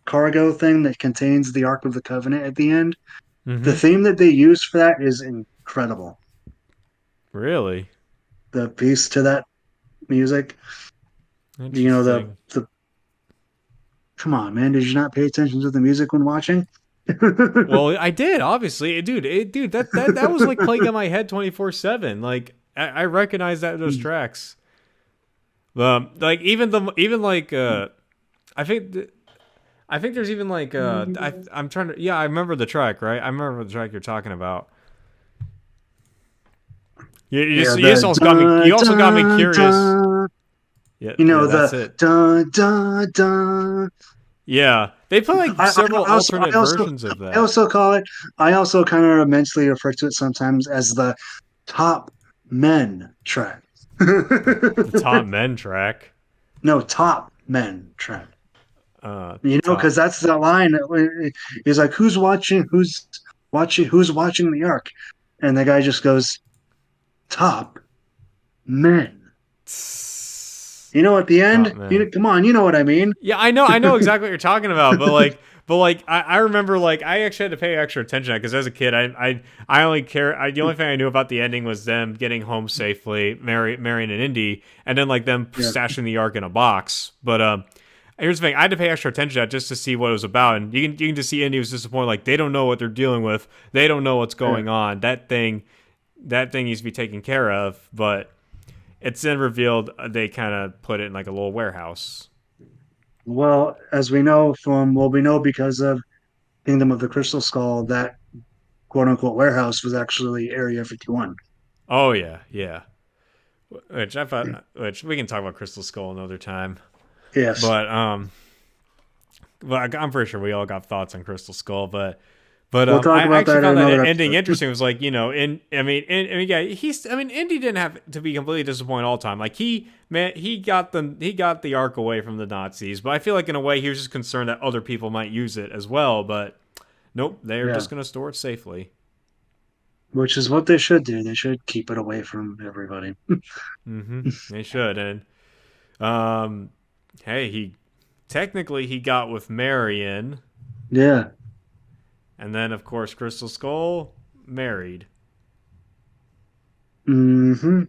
cargo thing that contains the Ark of the Covenant at the end. The Hmm. theme that they use for that is incredible. Really The piece to that music, the interesting. come on, man, did you not pay attention to the music when watching? Well, I did, obviously, dude. That was like playing in my head 24/7. Like I recognize that those tracks. Like even like I think I think there's even like I'm trying to I remember the track, right? I remember the track you're talking about. Yeah, You just the also got me dun you also got me dun curious. dun. Yeah, yeah, that's The it. dun dun dun. Yeah, they play like I, several I also alternate I also versions of I that. also call it. I also kind of mentally refer to it sometimes as the top men track. The Tom Men track. No, top men track. Top. Because that's the line. He's like, who's watching the arc? And the guy just goes, top men. At the Top end, Men. come on, you know what I mean. Yeah, I know exactly what you're talking about, but like, I remember like I actually had to pay extra attention because as a kid, I only the only thing I knew about the ending was them getting home safely, marrying an Indy, and then like them Yeah, stashing the Ark in a box. But here's the thing: I had to pay extra attention to that just to see what it was about, and you can just see Indy was disappointed, like they don't know what they're dealing with, they don't know what's yeah. going on. That thing needs to be taken care of, but it's then revealed they kind of put it in like a little warehouse. Well, as we know because of Kingdom of the Crystal Skull, that quote unquote warehouse was actually Area 51. Oh yeah, yeah. Which we can talk about Crystal Skull another time. Yes, But I'm pretty sure we all got thoughts on Crystal Skull. we'll talk I about actually that in found that another ending episode. interesting. It was like yeah, Indy didn't have to be completely disappointed all the time. Like he got the Ark away from the Nazis, but I feel like in a way he was just concerned that other people might use it as well. But nope, they're Yeah, just gonna store it safely. which is what they should do. They should keep it away from everybody. Mm-hmm. They should. And um, hey, he got with Marion, Yeah. and then of course Crystal Skull married. Hmm.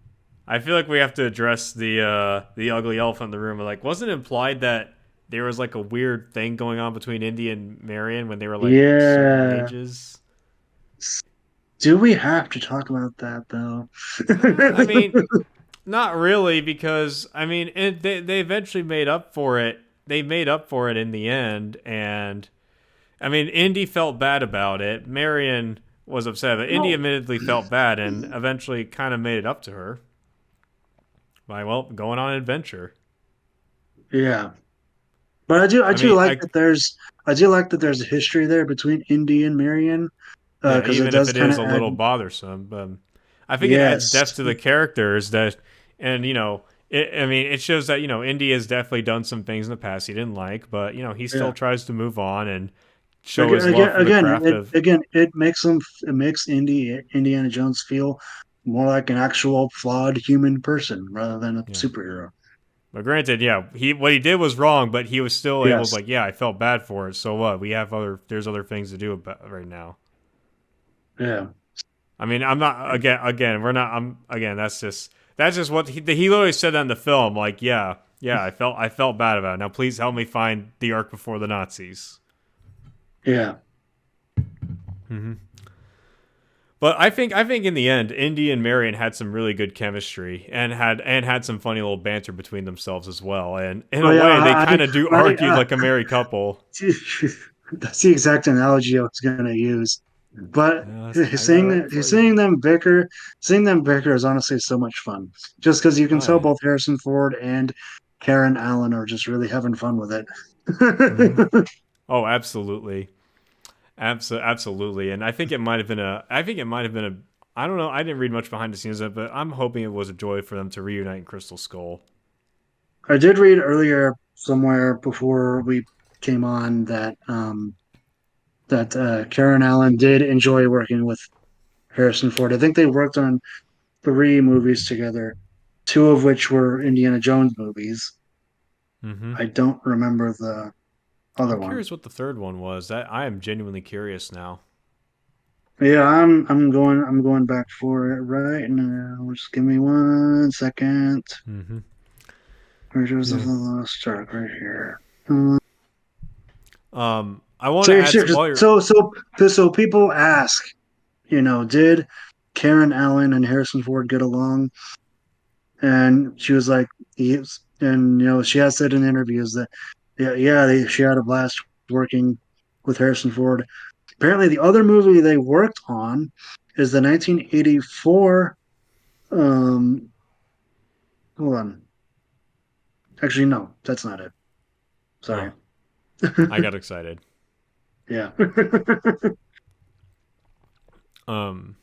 I feel like we have to address the ugly elephant in the room. Like, wasn't it implied that there was like a weird thing going on between Indy and Marion when they were like certain Yeah. ages? Do we have to talk about that though? I mean, not really, because I mean, they eventually made up for it. They made up for it in the end, and I mean, Indy felt bad about it. Marion was upset, but Indy No. admittedly felt bad and eventually kind of made it up to her by going on an adventure. Yeah. But I mean, I do like that there's a history there between Indy and Marion, yeah, because it even if does it kind is of a add. little bothersome, I think it adds Yes. depth to the characters and I mean, it shows that Indy has definitely done some things in the past he didn't like, but he still Yeah. tries to move on and show Again, his love for the craft it of. again it makes Indiana Jones feel more like an actual flawed human person rather than a Yeah. superhero. But granted, yeah, what he did was wrong, but he was still able to Yes. like, yeah, I felt bad for it. So what? There's other things to do about right now. Yeah. I mean, I'm not again. We're not. I'm again. That's just what he literally said that in the film. Like, yeah, I felt bad about it. Now, please help me find the Ark before the Nazis. Yeah. Mm-hmm. But I think in the end, Indy and Marion had some really good chemistry and had some funny little banter between themselves as well. And in Oh a yeah, way, they kind of do I, argue like a married couple. that's the exact analogy I was going to use. But I got that for you. seeing them bicker is honestly so much fun. Just because you can Oh tell yeah. both Harrison Ford and Karen Allen are just really having fun with Hmm. it. Oh, absolutely. Absolutely. And I think it might have been a. I don't know. I didn't read much behind the scenes of it, but I'm hoping it was a joy for them to reunite in Crystal Skull. I did read earlier somewhere before we came on that Karen Allen did enjoy working with Harrison Ford. I think they worked on three movies together, two of which were Indiana Jones movies. Hmm. I don't remember the other I'm one. curious what the third one was. That I am genuinely curious now. Yeah, I'm going back for it right now. Just give me 1 second. Hmm. Raiders of Yeah. the Lost Ark right here. I want So to yeah, add sure, some. While you're, so people ask, did Karen Allen and Harrison Ford get along? And she was like, and she has said in interviews that, she had a blast working with Harrison Ford. Apparently, the other movie they worked on is the 1984. Um, hold on, actually, no, that's not it. Sorry. oh, I got excited. Yeah, Um,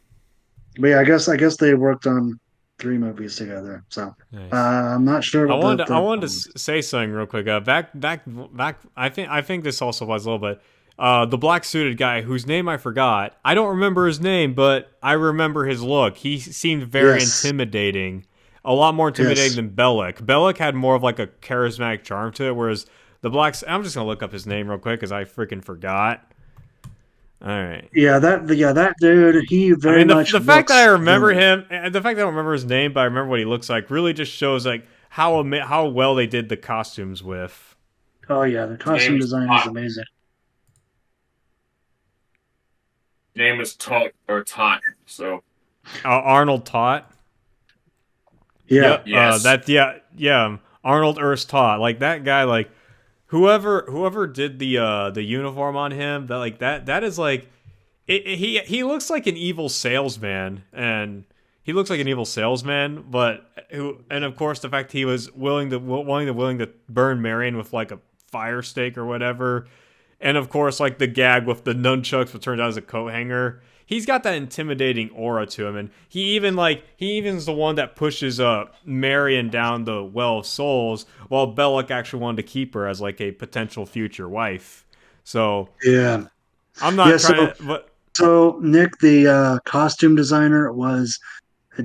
but yeah, I guess they worked on three movies together. So nice. I'm not sure what the I third wanted to one was. say something real quick. Back. I think this also applies a little bit. The black suited guy whose name I forgot. I don't remember his name, but I remember his look. He seemed very Yes, intimidating. A lot more intimidating yes, than Bellic. Bellic had more of like a charismatic charm to it, whereas the black. I'm just gonna look up his name real quick because I freaking forgot. All right. that dude, he I very mean, much the fact that I looks remember villain. him, and the fact that I don't remember his name, but I remember what he looks like, really just shows like how well they did the costumes with Oh yeah, the His name costume is design is Tot. amazing. His name is Tot or Tot. So Arnold Tot. Yeah, Yep. yes, Arnold Ernst Tot. Like that guy. Like whoever did the uniform on him. That is like he looks like an evil salesman, and he looks like an evil salesman. But and of course the fact he was willing to burn Marion with like a fire stake or whatever, and of course like the gag with the nunchucks, what turned out as a coat hanger. He's got that intimidating aura to him, and he even's the one that pushes Marion down the well of souls, while Bellic actually wanted to keep her as like a potential future wife. So yeah, I'm yeah. not So, trying to, but so Nick, the costume designer was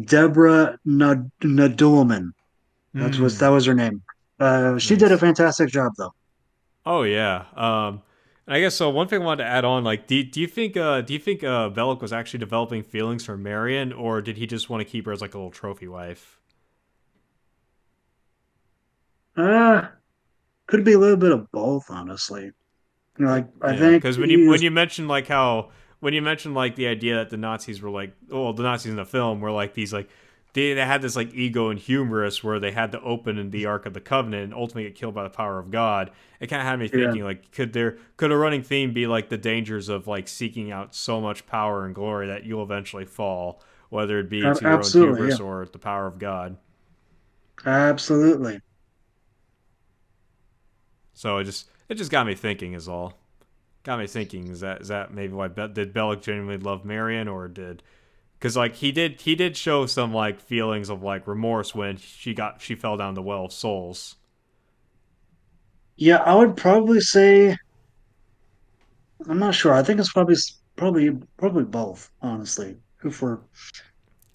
Deborah Nadoolman. That was her name. She did a nice. fantastic job, though. Oh yeah. I guess so. One thing I wanted to add on, like, do you think Bellic was actually developing feelings for Marion, or did he just want to keep her as like a little trophy wife? Uh, could be a little bit of both, honestly. Like, I Yeah, think because he's, when you mentioned like the idea that the Nazis were like, well, the Nazis in the film were like these like they had this like ego and humorous where they had to open in the Ark of the Covenant and ultimately get killed by the power of God. It kind of had me yeah, thinking like, could a running theme be like the dangers of like seeking out so much power and glory that you'll eventually fall, whether it be to your own absolutely, yeah, hubris or the power of God. absolutely. So it just got me thinking is all. Got me thinking is that maybe why did Bellic genuinely love Marion, or did because like he did show some like feelings of like remorse when she fell down the well of souls. Yeah, I would probably say I'm not sure. I think it's probably both, honestly. For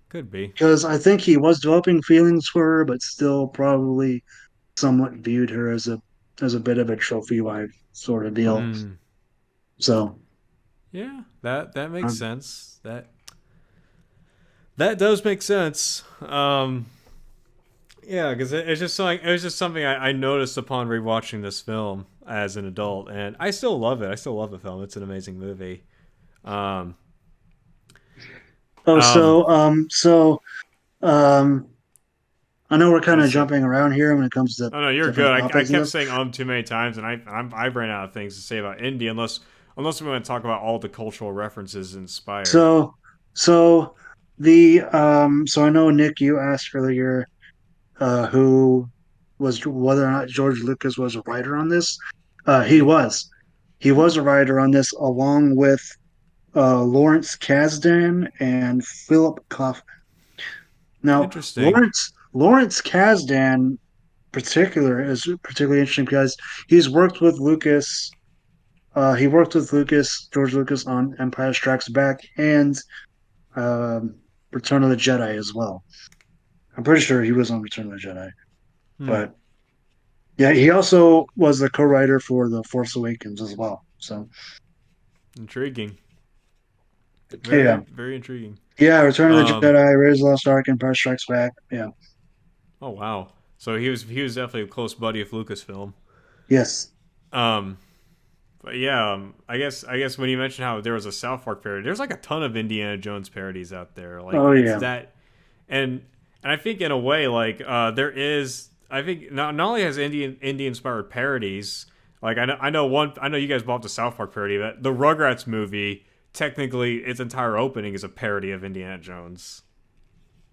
Could be. Because I think he was developing feelings for her, but still probably somewhat viewed her as a bit of a trophy wife sort of deal. Hmm. So, Yeah, that makes um, sense. That does make sense. Yeah, because it was just something I noticed upon rewatching this film as an adult, and I still love it. I still love the film. It's an amazing movie. Um, Oh, Um, um, I know we're kind let's of see. jumping around here when it comes to Oh no, you're good. different I topics and kept stuff. saying too many times, and I ran out of things to say about Indy unless we want to talk about all the cultural references inspired. So, so so I know Nick, you asked earlier who was whether or not George Lucas was a writer on this. He Yeah. was. He was a writer on this along with Lawrence Kasdan and Philip Kaufman. Now, Interesting. Lawrence Kasdan particular is particularly interesting because he's worked with Lucas. He worked with George Lucas, on Empire Strikes Back and um, Return of the Jedi as well. I'm pretty sure he was on Return of the Jedi, Hmm. but yeah, he also was the co-writer for The Force Awakens as well. So Intriguing. Very yeah, very intriguing. yeah, Return of the Um. Jedi, Raiders of the Lost Ark, Empire Strikes Back. Yeah, Oh wow. So he was definitely a close buddy of Lucasfilm. yes, Um. But yeah, I guess when you mentioned how there was a South Park parody, there's like a ton of Indiana Jones parodies out there. Like oh it's yeah. that, and I think in a way like there is. I think not only has Indian inspired parodies. Like I know you guys bought the South Park parody, but the Rugrats movie technically its entire opening is a parody of Indiana Jones.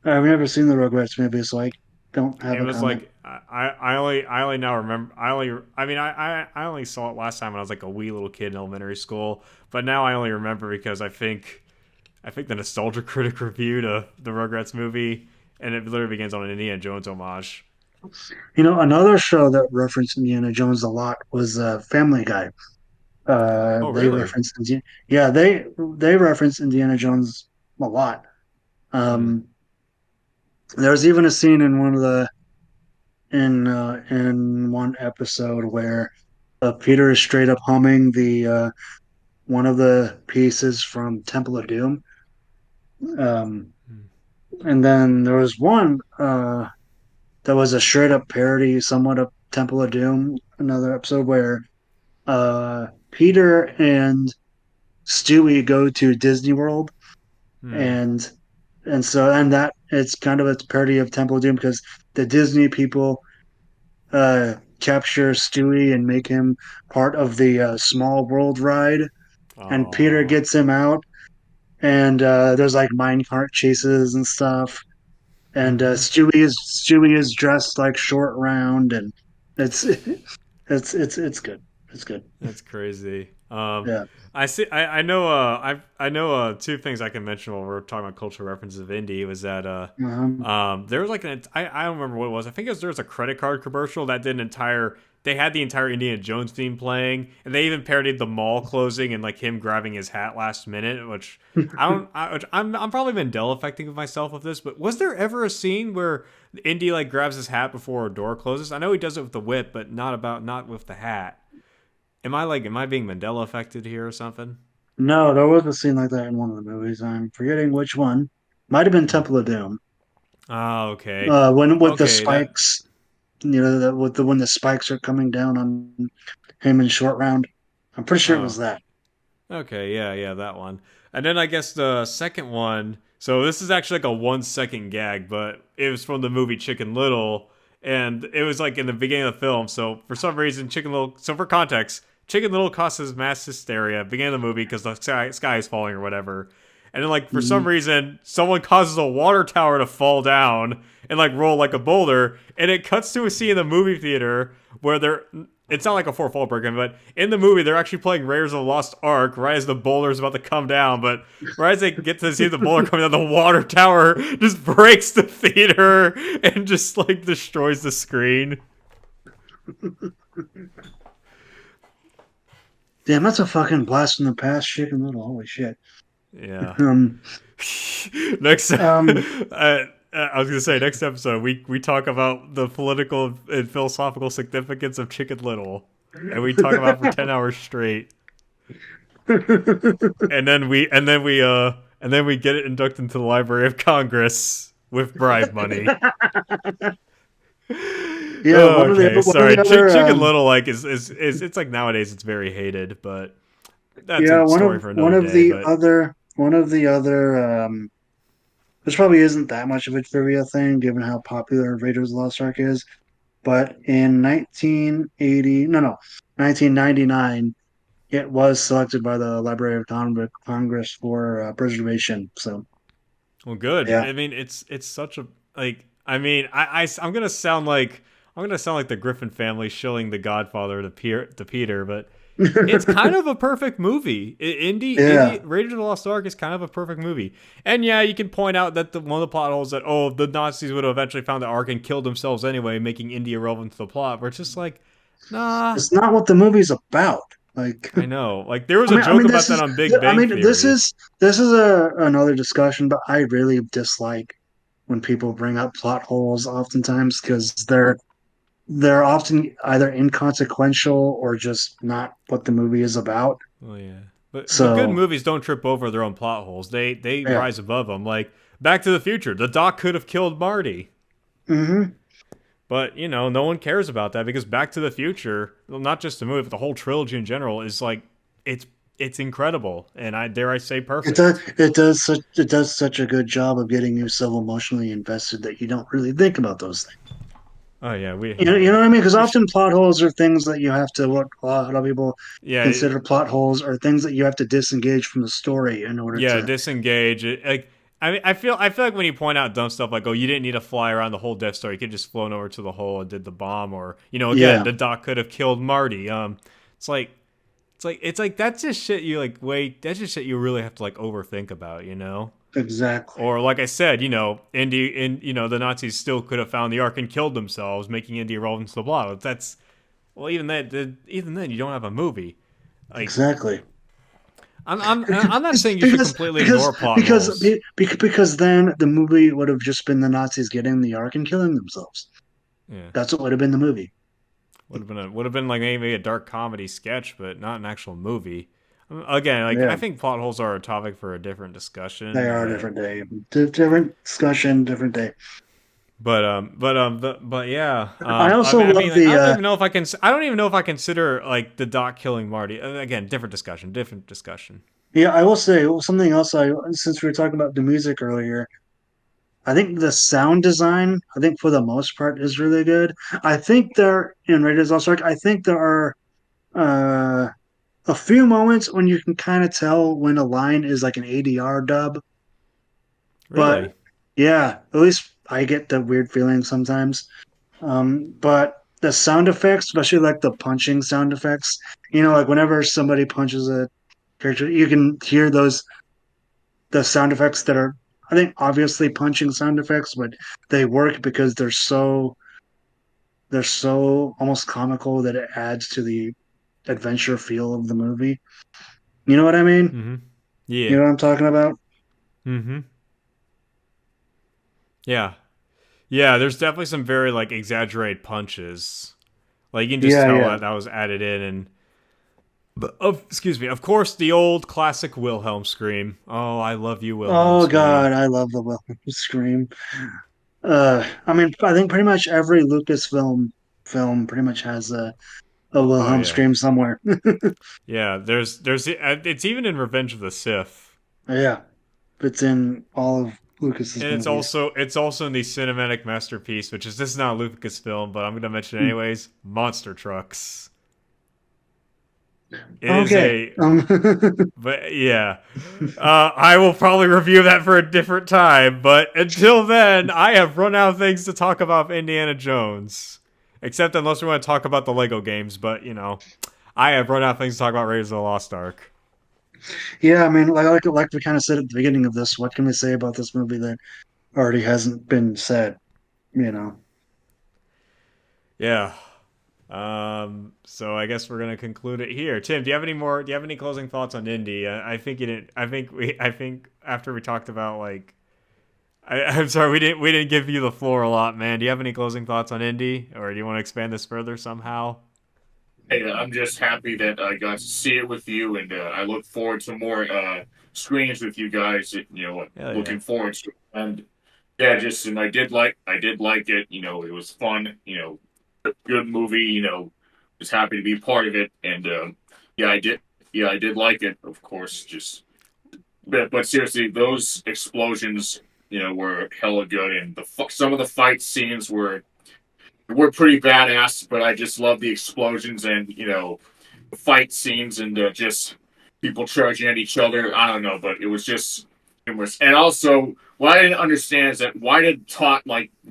I've never seen the Rugrats movie, so I don't have It a was comment. like I only now remember I only saw it last time when I was like a wee little kid in elementary school, but now I only remember because I think the Nostalgia Critic reviewed the Rugrats movie, and it literally begins on an Indiana Jones homage. Another show that referenced Indiana Jones a lot was Family Guy. Oh They really? referenced yeah, they reference Indiana Jones a lot. Hmm. Um, there was even a scene in one episode where Peter is straight up humming the one of the pieces from Temple of Doom. Um, and then there was one that was a straight up parody, somewhat of Temple of Doom. Another episode where Peter and Stewie go to Disney World, Hmm. and that it's kind of a parody of Temple of Doom because the Disney people capture Stewie and make him part of the Small World ride, and Peter Oh. gets him out, and there's like minecart chases and stuff, and Hmm. Stewie is dressed like Short Round, and it's it's good. It's good. That's crazy. Yeah. I see. I know. Two things I can mention while we're talking about cultural references of indie was that Um, there was like I don't remember what it was. I think there was a credit card commercial that did an entire. They had the entire Indiana Jones theme playing, and they even parodied the mall closing and like him grabbing his hat last minute. Which I don't. I'm probably Mandela affecting myself with this, but was there ever a scene where Indy like grabs his hat before a door closes? I know he does it with the whip, but not with the hat. Am I being Mandela affected here or something? no, there was a scene like that in one of the movies. I'm forgetting which one. Might have been Hmm. Temple of Doom. Oh, okay. When with the Okay, that spikes, with the when the spikes are coming down on him in Short Round. I'm pretty sure it was oh. that. Okay, yeah, that one. And then I guess the second one, so this is actually like a 1 second gag, but it was from the movie Chicken Little, and it was like in the beginning of the film. So for some reason, for context, Chicken Little causes mass hysteria at the beginning of the movie because the sky is falling or whatever. And then like for some Mhm. reason, someone causes a water tower to fall down and like roll like a boulder, and it cuts to a scene in the movie theater where they're it's not like a fourth wall breaking, but in the movie they're actually playing Raiders of the Lost Ark right as the boulder's about to come down. But right as they get to see the boulder coming down, the water tower just breaks the theater and just like destroys the screen. Damn, that's a fucking blast from the past, Chicken Little. Holy shit. Yeah. Um, Next, um, I was gonna say next episode we talk about the political and philosophical significance of Chicken Little, and we talk about it for 10 hours straight, and then we get it inducted into the Library of Congress with bribe money. yeah, Oh, okay, one of sorry. the other Chicken Little like is it's like nowadays it's very hated, but that's yeah a story for one another of day. the But other one of the other which probably isn't that much of a trivia thing given how popular Raiders of the Lost Ark is. But in 1999, it was selected by the Library of Congress for preservation. So, Well, good. yeah. I mean, it's such a like. I mean, I'm gonna sound like the Griffin family shilling The Godfather to Peter, but it's kind of a perfect movie. Yeah, Raiders of the Lost Ark is kind of a perfect movie. And yeah, you can point out that one of the plot holes that the Nazis would have eventually found the Ark and killed themselves anyway, making Indy irrelevant to the plot. But it's just like, nah. it's not what the movie's about. Like, I know. Like there was I a mean, I joke mean, about this that is, on Big I Bang mean, this Theory. is this is another discussion, but I really dislike when people bring up plot holes oftentimes because they're often either inconsequential or just not what the movie is about. Oh yeah, but good So, movies don't trip over their own plot holes. They yeah. rise above them. Like Back to the Future, the Doc could have killed Marty, Hmm. but no one cares about that because Back to the Future, well, not just the movie, but the whole trilogy in general is like it's it's incredible, and I dare I say perfect. It does such a good job of getting you so emotionally invested that you don't really think about those things. Oh yeah, we You know what I mean? Because we sh- often plot holes are things that you have to, what a lot of people yeah consider plot holes, are things that you have to disengage from the story in order yeah to. disengage. Like I mean, I feel like when you point out dumb stuff like, oh, you didn't need to fly around the whole Death Star, you could just flown over to the hole and did the bomb, or again, Yeah, the Doc could have killed Marty. It's like that's just shit you like wait that's just shit you really have to like overthink about. exactly. Or like I said, the Nazis still could have found the Ark and killed themselves, making Indy irrelevant to the plot. That's well, even then you don't have a movie. Like Exactly. I'm not saying you should because completely because ignore plot because holes. because then the movie would have just been the Nazis getting the Ark and killing themselves. Yeah. That's what would have been the movie. Would have been like maybe a dark comedy sketch, but not an actual movie. Again, like I Yeah, think plot holes are a topic for a different they discussion, are a but different day, different discussion, different day. but yeah. I also I mean, love like, the I don't even know if I consider like the Doc killing Marty. Again, different discussion, different discussion. yeah. I will say something else. I since we were talking about the music earlier, I think the sound design, I think for the most part, is really good. I think there in Raiders of the Lost Ark, I think there are uh, a few moments when you can kind of tell when a line is like an ADR dub. Really? But yeah, at least I get the weird feeling sometimes. But the sound effects, especially like the punching sound effects, like whenever somebody punches a character, you can hear the sound effects that are, I think, obviously punching sound effects, but they work because they're so almost comical that it adds to the adventure feel of the movie. You know what I mean? Mm-hmm. You Yeah. know what I'm talking about? Mm-hmm. Yeah. Yeah. There's definitely some very like exaggerated punches. Like you can just Yeah, tell yeah. that was added in, and excuse me. Of course, the old classic Wilhelm scream. Oh, I love you, Wilhelm Oh scream. God, I love the Wilhelm scream. I mean, I think pretty much every Lucasfilm pretty much has a Oh Wilhelm yeah. scream somewhere. Yeah, there's it's even in Revenge of the Sith, Yeah, it's in all of Lucas's and movies. it's also in the cinematic masterpiece, which is this is not a Lucasfilm, but I'm gonna mention it anyways. Monster Trucks. It is Okay. a but yeah, I will probably review that for a different time. But until then, I have run out of things to talk about Indiana Jones, except unless we want to talk about the Lego games. But I have run out of things to talk about Raiders of the Lost Ark. Yeah, I mean, like we kind of said at the beginning of this, what can we say about this movie that already hasn't been said? You know. Yeah. So I guess we're gonna conclude it here. Tim, do you have any more? Do you have any closing thoughts on Indy? I think you didn't. I think after we talked about like, I'm sorry, we didn't give you the floor a lot, man. Do you have any closing thoughts on Indy, or do you want to expand this further somehow? Hey, I'm just happy that I got to see it with you, and I look forward to more screenings with you guys. Hell yeah. Looking forward to it. And yeah, just and I did like it. It was fun. A good movie. Was happy to be part of it, and yeah, I did. Yeah, I did like it. Of course, just but seriously, those explosions. were hella good, and some of the fight scenes were pretty badass. But I just love the explosions and the fight scenes and just people charging at each other. I don't know, but it was just humorous. And also, what I didn't understand is that why did Tot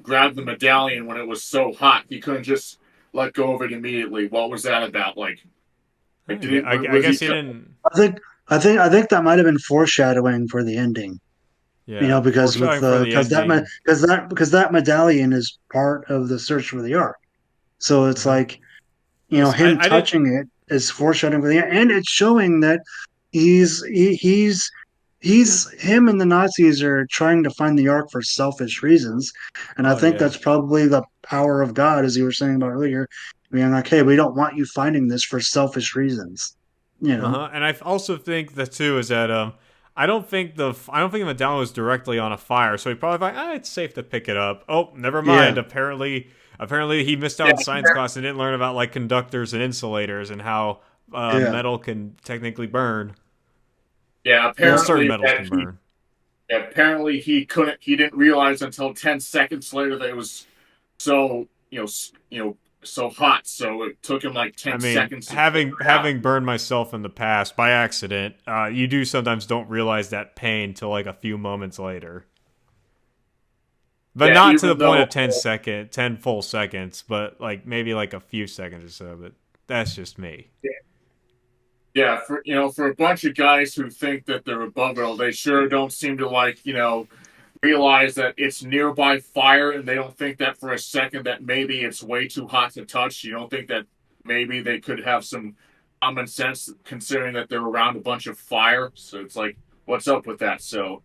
grab the medallion when it was so hot? He couldn't just let go of it immediately. What was that about? I guess he didn't. I think that might have been foreshadowing for the ending. Yeah, Because foreshadowing for the ending. that medallion is part of the search for the Ark. So it's Uh-huh. like, Listen, him I didn't. touching it is foreshadowing for the end, and it's showing that he's him and the Nazis are trying to find the Ark for selfish reasons, and I Oh think yeah. that's probably the power of God, as you were saying about earlier, being like, hey, we don't want you finding this for selfish reasons, you know. And I also think that too is that I don't think the medallion was directly on a fire, so he probably like, it's safe to pick it up. Oh, never Yeah, mind. Apparently he missed out Yeah, in science class and didn't learn about like conductors and insulators and how yeah, metal can technically burn. yeah. Well, yeah. certain metals can burn. Apparently he couldn't. He didn't realize until 10 seconds later that it was so so hot. So it took him like I ten mean, seconds to having figure it out. having burned myself in the past by accident, you do sometimes don't realize that pain till like a few moments later. But Yeah, not to the even point though of 10 full seconds, but like maybe like a few seconds or so. But that's just me. yeah, for a bunch of guys who think that they're above it all, they sure don't seem to realize that it's nearby fire, and they don't think that for a second that maybe it's way too hot to touch. You don't think that maybe they could have some common sense considering that they're around a bunch of fire. So it's like, what's up with that? So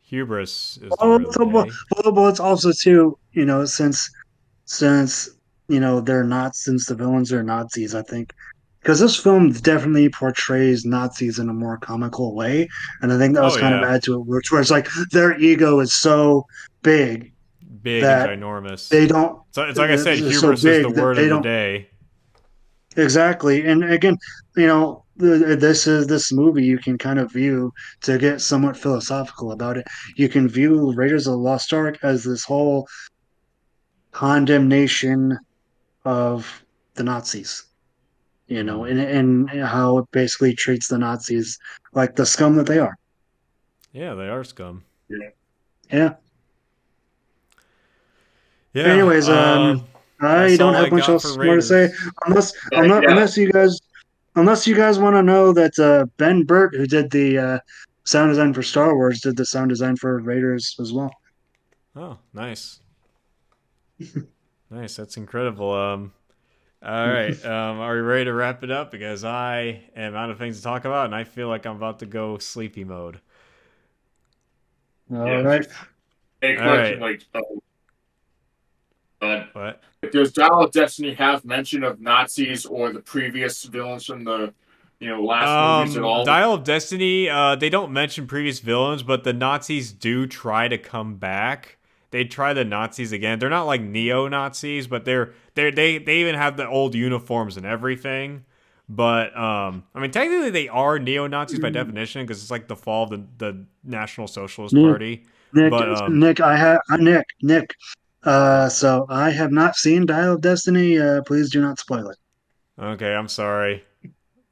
Hubris is the Well, word of the day. it's also too, since they're not since the villains are Nazis, I think because this film definitely portrays Nazis in a more comical way, and I think that Oh was kind of yeah, add to it, where it's like their ego is so big big and that ginormous. they don't, So it's like I said, is so hubris is the big that word they of the don't day. exactly. And again, this movie you can kind of view to get somewhat philosophical about it. You can view Raiders of the Lost Ark as this whole condemnation of the Nazis, Hmm. and how it basically treats the Nazis like the scum that they are. Yeah, they are scum. yeah, Yeah. Yeah. Anyways, I That's don't all have I much got for else more to say Raiders. unless yeah. unless you guys want to know that Ben Burt, who did the sound design for Star Wars, did the sound design for Raiders as well. Oh, nice, nice. That's incredible. All right. Are we ready to wrap it up? Because I am out of things to talk about, and I feel like I'm about to go sleepy mode. All Yeah. right. Hey, All question: right. What? does Dial of Destiny have mention of Nazis or the previous villains from the last movies at all? Dial of Destiny. They don't mention previous villains, but the Nazis do try to come back. They try the Nazis again. They're not like neo Nazis, but they even have the old uniforms and everything. But I mean, technically they are neo Nazis by definition because it's like the fall of the National Socialist Nick, Party. Nick, But Nick, Nick. So I have not seen Dial of Destiny. Please do not spoil it. okay, I'm sorry.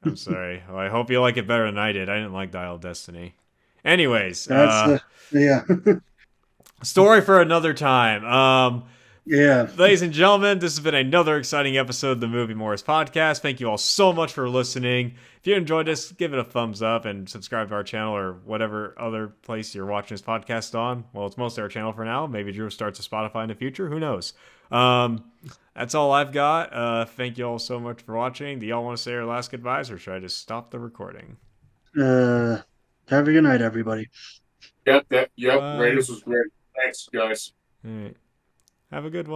I'm sorry. Well, I hope you like it better than I did. I didn't like Dial of Destiny. Anyways, That's yeah, story for another time. yeah. Ladies and gentlemen, this has been another exciting episode of the Movie Mortis Podcast. Thank you all so much for listening. If you enjoyed this, give it a thumbs up and subscribe to our channel or whatever other place you're watching this podcast on. Well, it's mostly our channel for now. Maybe Drew starts a Spotify in the future. Who knows? That's all I've got. Thank you all so much for watching. Do y'all want to say our last goodbyes or should I just stop the recording? Uh, have a good night, everybody. Yep. Bye. Raiders was great. Thanks, guys. All right. Have a good one.